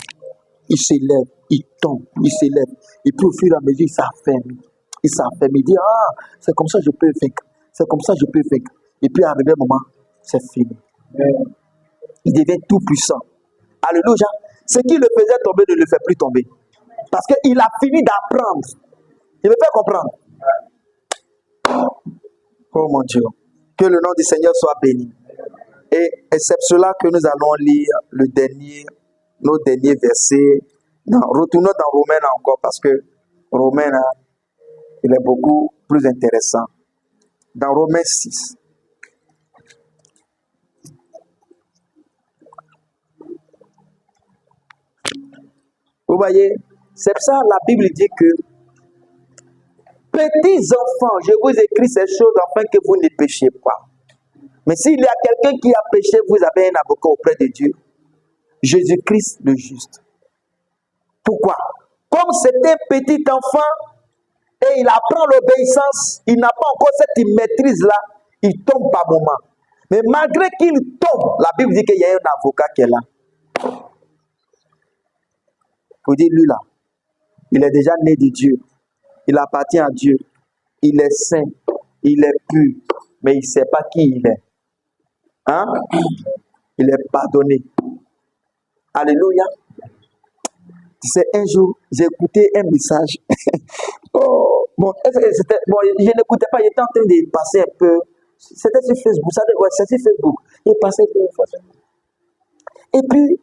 S2: Il s'élève, il tombe, il s'élève. Et puis au fur et à mesure, il s'affermit. Il s'affermit. Il dit, ah, c'est comme ça que je peux faire. C'est comme ça que je peux faire. Et puis arrivé un moment, c'est fini. Il devient tout puissant. Alléluia. Ce qui le faisait tomber ne le fait plus tomber. Parce qu'il a fini d'apprendre. Il me fait comprendre. Oh mon Dieu. Que le nom du Seigneur soit béni. Et c'est pour cela que nous allons lire nos derniers versets. Non, retournons dans Romains encore parce que Romains, il est beaucoup plus intéressant. Dans Romains 6. Vous voyez, c'est pour ça que la Bible dit que petits enfants, je vous écris ces choses afin que vous ne péchiez pas. Mais s'il y a quelqu'un qui a péché, vous avez un avocat auprès de Dieu. Jésus-Christ le juste. Pourquoi? Comme c'est un petit enfant et il apprend l'obéissance, il n'a pas encore cette maîtrise-là, il tombe par moment. Mais malgré qu'il tombe, la Bible dit qu'il y a un avocat qui est là. Vous dites, lui là, il est déjà né de Dieu. Il appartient à Dieu. Il est saint. Il est pur. Mais il ne sait pas qui il est. Hein? Il est pardonné. Alléluia. Tu sais, un jour, j'ai écouté un message. Oh, bon, je n'écoutais pas. J'étais en train de passer un peu. C'était sur Facebook. Ouais, c'est sur Facebook. Il passait une fois. Et puis,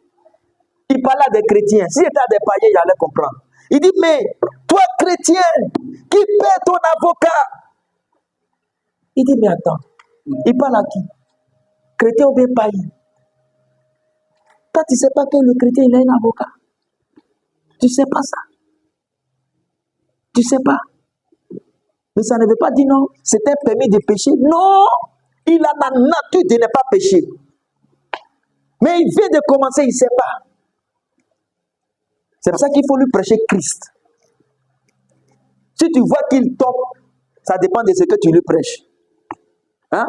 S2: il parlait à des chrétiens. Si c'était à des païens, j'allais comprendre. Il dit, mais toi, chrétien, qui paie ton avocat? Il dit, mais attends, il parle à qui? Chrétien ou bien païen? Toi, tu ne sais pas que le chrétien, il a un avocat. Tu ne sais pas ça. Tu ne sais pas. Mais ça ne veut pas dire non, c'est un permis de pécher. Non, il a la nature de ne pas pécher. Mais il vient de commencer, il ne sait pas. C'est pour ça qu'il faut lui prêcher Christ. Si tu vois qu'il tombe, ça dépend de ce que tu lui prêches. Hein?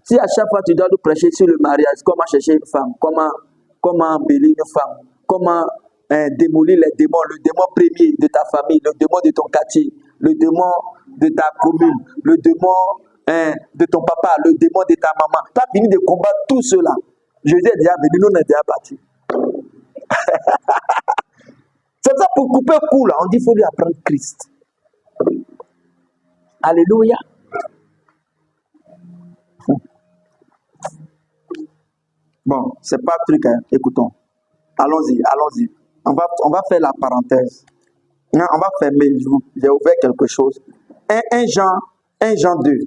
S2: Si à chaque fois tu dois lui prêcher sur le mariage, comment chercher une femme, comment embellir une femme, comment démolir les démons, le démon premier de ta famille, le démon de ton quartier, le démon de ta commune, le démon de ton papa, le démon de ta maman. Tu as fini de combattre tout cela. Jésus est déjà venu, nous on est déjà partis. C'est ça pour couper le coup là, on dit qu'il faut lui apprendre Christ. Alléluia. Bon, c'est pas un truc, hein. Écoutons. Allons-y. On va faire la parenthèse. Non, on va fermer. J'ai ouvert quelque chose. 1 Jean 2.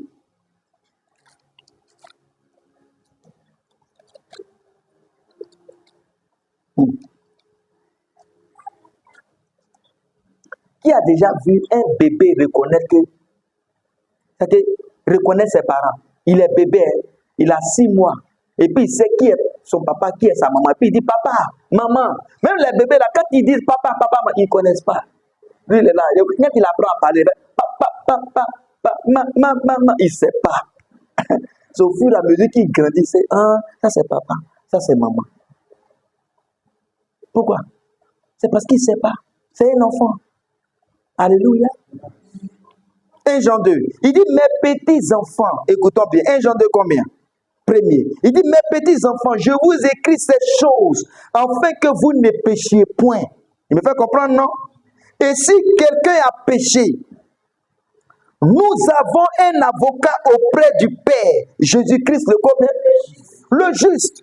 S2: Qui a déjà vu un bébé reconnaître ses parents? Il est bébé, il a 6 mois. Et puis il sait qui est son papa, qui est sa maman. Et puis il dit papa, maman. Même les bébés là, quand ils disent papa, ils ne connaissent pas. Lui il est là. Quand il apprend à parler, papa, maman, il ne sait pas. Au fur et à mesure qu'il grandit, c'est ça c'est papa, ça c'est maman. Pourquoi? C'est parce qu'il ne sait pas. C'est un enfant. Alléluia. 1 Jean 2. Il dit, mes petits enfants, écoutons bien, 1 Jean 2 combien? Premier. Il dit, mes petits enfants, je vous écris ces choses afin que vous ne péchiez point. Il me fait comprendre, non? Et si quelqu'un a péché, Nous avons un avocat auprès du Père, Jésus-Christ le combien? Le juste.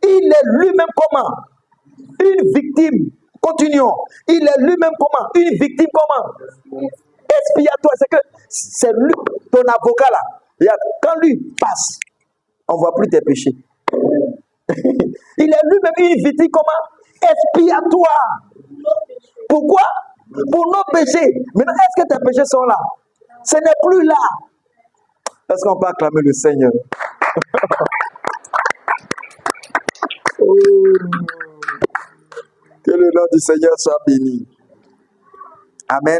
S2: Il est lui-même comment? Une victime. Continuons. Il est lui-même comment? Une victime comment? Expiatoire. C'est que c'est lui, ton avocat là. Regarde, quand lui passe, on ne voit plus tes péchés. Il est lui-même une victime comment? Expiatoire. Pourquoi? Pour nos péchés. Maintenant, est-ce que tes péchés sont là? Ce n'est plus là. Est-ce qu'on peut acclamer le Seigneur? Oh. Que le nom du Seigneur soit béni. Amen.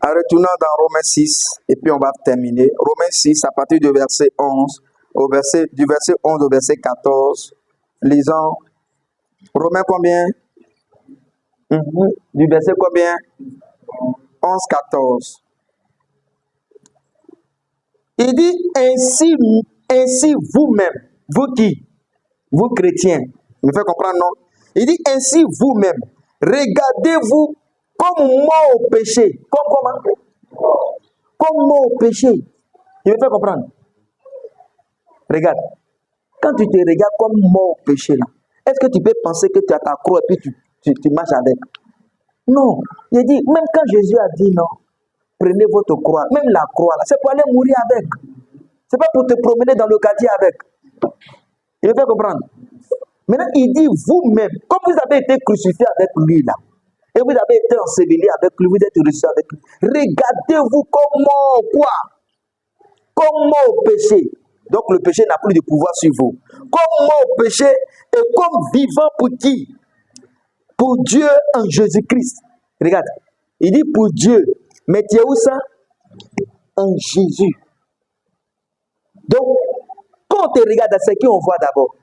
S2: En retournant dans Romains 6, et puis on va terminer. Romains 6, à partir du verset 11, du verset 11 au verset 14, lisons. Romains combien? Du verset combien? 11, 14. Il dit, ainsi vous-même, vous qui? Vous chrétiens. Il me fait comprendre, non? Il dit, ainsi vous-même, regardez-vous comme mort au péché. Comme mort au péché. Il me fait comprendre. Regarde. Quand tu te regardes comme mort au péché, là, est-ce que tu peux penser que tu as ta croix et puis tu marches avec? Non. Il dit, même quand Jésus a dit non, prenez votre croix, même la croix, là, c'est pour aller mourir avec. C'est pas pour te promener dans le quartier avec. Il me fait comprendre. Maintenant, il dit vous-même, comme vous avez été crucifié avec lui là, et vous avez été enseveli avec lui, vous êtes ressuscité avec lui. Regardez-vous comment quoi? Comment au péché. Donc le péché n'a plus de pouvoir sur vous. Comment au péché et comme vivant pour qui? Pour Dieu en Jésus-Christ. Regarde, il dit pour Dieu. Mais tu es où ça? En Jésus. Donc, quand on te regarde, c'est qui on voit d'abord?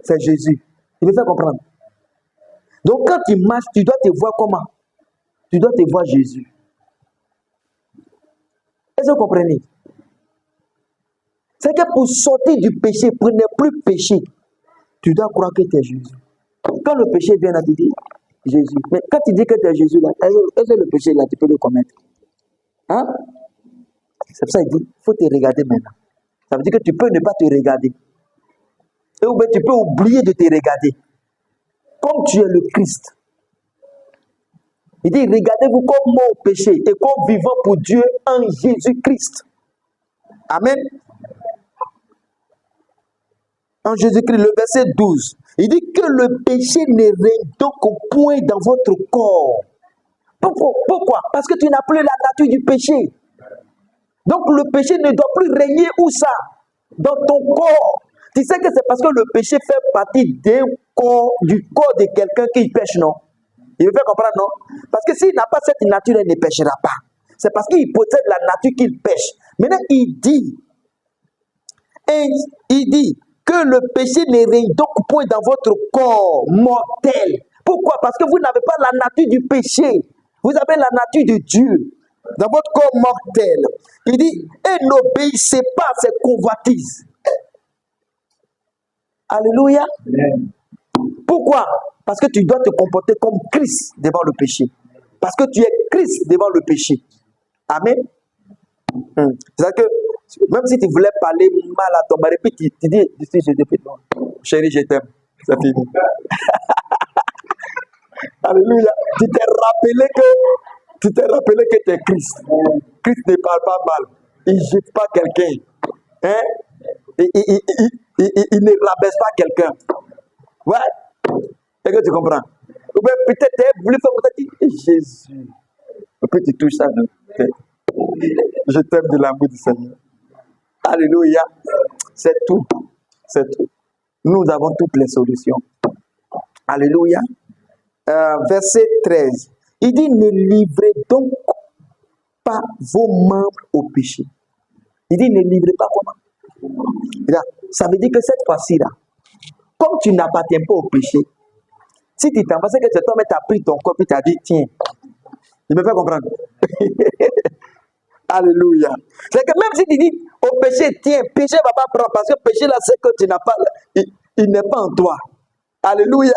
S2: C'est Jésus. Il me fait comprendre. Donc, quand tu marches, tu dois te voir comment? Tu dois te voir Jésus. Est-ce que vous comprenez? C'est que pour sortir du péché, pour ne plus pécher, tu dois croire que tu es Jésus. Quand le péché vient à te dire, Jésus. Mais quand tu dis que tu es Jésus, là, est-ce que le péché, là, tu peux le commettre? Hein? C'est pour ça qu'il dit, il faut te regarder maintenant. Ça veut dire que tu peux ne pas te regarder. Et ou bien tu peux oublier de te regarder. Comme tu es le Christ. Il dit, regardez-vous comme mort au péché et comme vivant pour Dieu en Jésus-Christ. Amen. En Jésus-Christ, le verset 12. Il dit que le péché ne règne donc au point dans votre corps. Pourquoi? Parce que tu n'as plus la nature du péché. Donc le péché ne doit plus régner où ça? Dans ton corps. Tu sais que c'est parce que le péché fait partie du corps de quelqu'un qui pêche, non? Il me fait comprendre, non? Parce que s'il n'a pas cette nature, il ne pêchera pas. C'est parce qu'il possède la nature qu'il pêche. Maintenant, il dit que le péché ne règne donc point dans votre corps mortel. Pourquoi? Parce que vous n'avez pas la nature du péché. Vous avez la nature de Dieu dans votre corps mortel. Il dit, et n'obéissez pas à ces convoitises. Alléluia. Amen. Pourquoi? Parce que tu dois te comporter comme Christ devant le péché. Parce que tu es Christ devant le péché. Amen. C'est-à-dire que même si tu voulais parler mal à ton mari, puis tu dis, je te fais non. Chérie, je t'aime. C'est fini. Alléluia. Tu t'es rappelé que tu es Christ. Christ ne parle pas mal. Il ne jette pas quelqu'un. Hein? Il ne rabaisse pas quelqu'un. Ouais. Est-ce que tu comprends? Ou bien peut-être tu as voulu faire comme ça, tu dis, Jésus. Et puis tu touches ça. Je t'aime de l'amour du Seigneur. Alléluia. C'est tout. C'est tout. Nous avons toutes les solutions. Alléluia. Verset 13. Il dit, ne livrez donc pas vos membres au péché. Il dit, ne livrez pas comment? Ça veut dire que cette fois-ci-là, comme tu n'appartiens pas au péché, si tu t'en pensais que cet homme t'a pris ton corps et t'a dit, tiens, il me fait comprendre. Alléluia. C'est que même si tu dis au péché, tiens, péché ne va pas prendre, parce que péché là, c'est que tu n'as pas, il n'est pas en toi. Alléluia.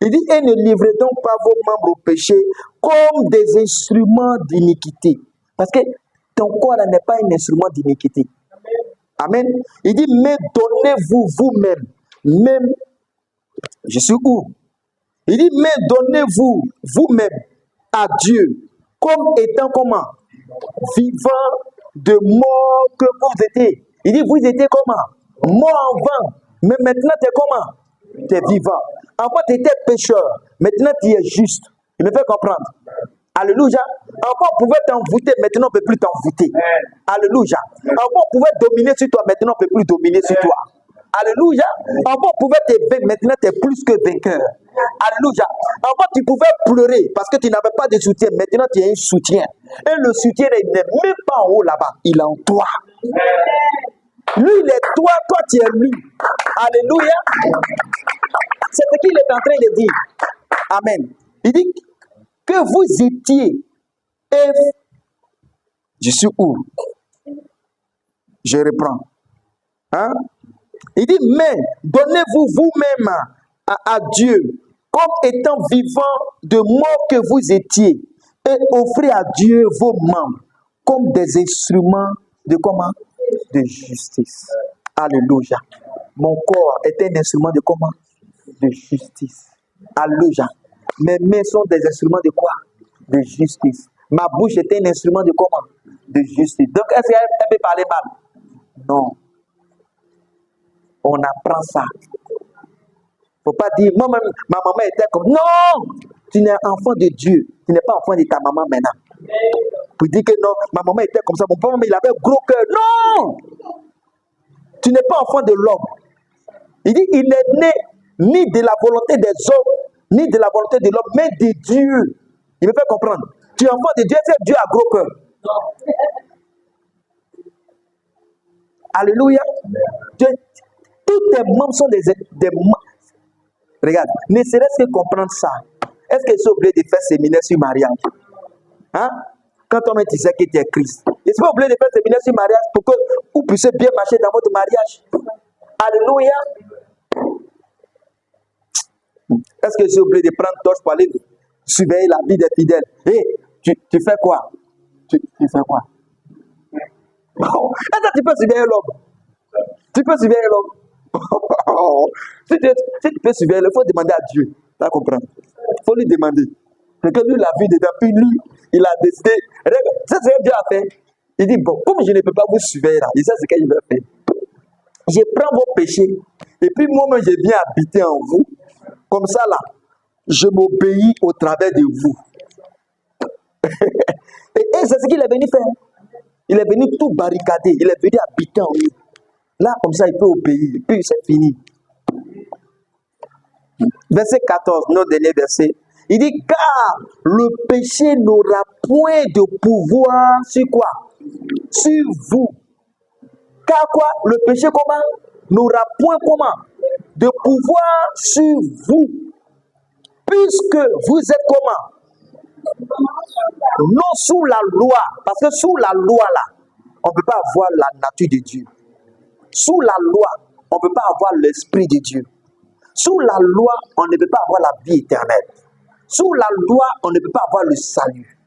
S2: Il dit, et ne livrez donc pas vos membres au péché comme des instruments d'iniquité. Parce que ton corps n'est pas un instrument d'iniquité. Amen. Il dit, mais donnez-vous vous-même. Même, je suis où? Il dit, mais donnez-vous vous-même à Dieu comme étant comment? Vivant de mort que vous étiez. Il dit, vous étiez comment? Mort en vain. Mais maintenant, tu es comment? Tu es vivant. Avant, tu étais pécheur. Maintenant, tu es juste. Il me fait comprendre. Alléluia. Avant, on pouvait t'envoûter. Maintenant, on ne peut plus t'envoûter. Alléluia. Avant, on pouvait dominer sur toi. Maintenant, on ne peut plus dominer sur toi. Alléluia. Avant, on pouvait te vaincre. Maintenant, tu es plus que vainqueur. Alléluia. Avant, tu pouvais pleurer parce que tu n'avais pas de soutien. Maintenant, tu as un soutien. Et le soutien, il n'est même pas en haut là-bas. Il est en toi. Lui, il est toi. Toi, tu es lui. Alléluia. C'est ce qu'il est en train de dire. Amen. Il dit que vous étiez. Et je suis où? Je reprends. Hein? Il dit, mais donnez-vous vous-même à Dieu comme étant vivant de mort que vous étiez et offrez à Dieu vos membres comme des instruments de comment? De justice. Alléluia. Mon corps est un instrument de comment? De justice. Alléluia. Mes mains sont des instruments de quoi? De justice. Ma bouche est un instrument de comment? De justice. Donc, est-ce qu'elle peut parler mal? Non. On apprend ça. Il ne faut pas dire, moi-même, ma maman était comme... Non! Tu n'es enfant de Dieu. Tu n'es pas enfant de ta maman maintenant. Pour dire que non, ma maman était comme ça. Mon papa, il avait un gros cœur. Non! Tu n'es pas enfant de l'homme. Il dit, il n'est né ni de la volonté des hommes, ni de la volonté de l'homme, mais de Dieu. Il me fait comprendre. Tu es enfant de Dieu, c'est Dieu à gros cœur. Alléluia. Dieu, tous tes membres sont des membres. Regarde, ne serait-ce que comprendre ça. Est-ce que c'est oublié de faire séminaire sur mariage? Hein? Quand on me disait que tu es Christ. Est-ce que vous oubliez de faire séminaire sur mariage pour que vous puissiez bien marcher dans votre mariage? Alléluia. Est-ce que j'ai oublié de prendre torche pour aller surveiller la vie des fidèles? Hé, tu fais quoi? Tu fais quoi? Bon, est-ce que tu peux surveiller l'homme? Tu peux surveiller l'homme? Si tu peux surveiller, il faut demander à Dieu. Tu comprends? Il faut lui demander. Parce que lui, la vie dedans, puis lui, il a décidé. Ça, c'est ce que Dieu a fait. Il dit, bon, comme je ne peux pas vous surveiller là, il sait ce qu'il va faire. Je prends vos péchés, et puis moi-même, je viens habiter en vous. Comme ça, là, je m'obéis au travers de vous. et c'est ce qu'il est venu faire. Il est venu tout barricader. Il est venu habiter en nous. Là, comme ça, il peut obéir. Puis, c'est fini. Verset 14, notre dernier verset. Il dit, car le péché n'aura point de pouvoir sur quoi? Sur vous. Car quoi? Le péché comment? N'aura point comment? De pouvoir sur vous. Puisque vous êtes comment? Non sous la loi. Parce que sous la loi là, on ne peut pas avoir la nature de Dieu. Sous la loi, on ne peut pas avoir l'esprit de Dieu. Sous la loi, on ne peut pas avoir la vie éternelle. Sous la loi, on ne peut pas avoir le salut.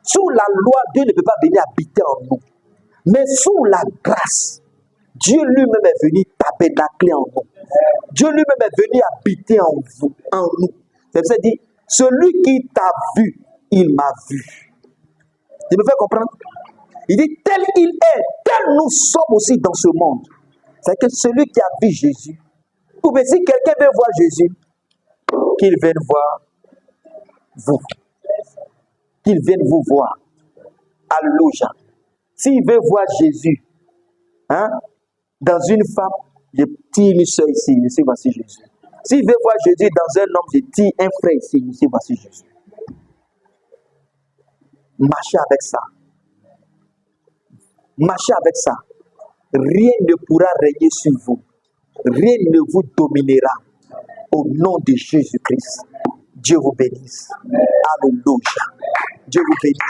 S2: Sous la loi, Dieu ne peut pas venir habiter en nous. Mais sous la grâce, Dieu lui-même est venu tabernacler en nous. Dieu lui-même est venu habiter en vous, en nous. C'est ça dit, celui qui t'a vu, il m'a vu. Tu me fais comprendre? Il dit, tel il est, tel nous sommes aussi dans ce monde. C'est que celui qui a vu Jésus, ou bien si quelqu'un veut voir Jésus, qu'il vienne voir vous. Qu'il vienne vous voir. Alléluia. S'il veut voir Jésus, hein, dans une femme, je tire une soeur ici, ici voici Jésus. S'il veut voir Jésus dans un homme, je tire un frère ici, ici voici Jésus. Marchez avec ça. Marchez avec ça. Rien ne pourra régner sur vous. Rien ne vous dominera. Au nom de Jésus-Christ. Dieu vous bénisse. Alléluia. Dieu vous bénisse.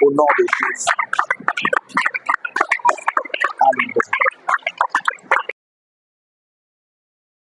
S2: Au nom de Jésus.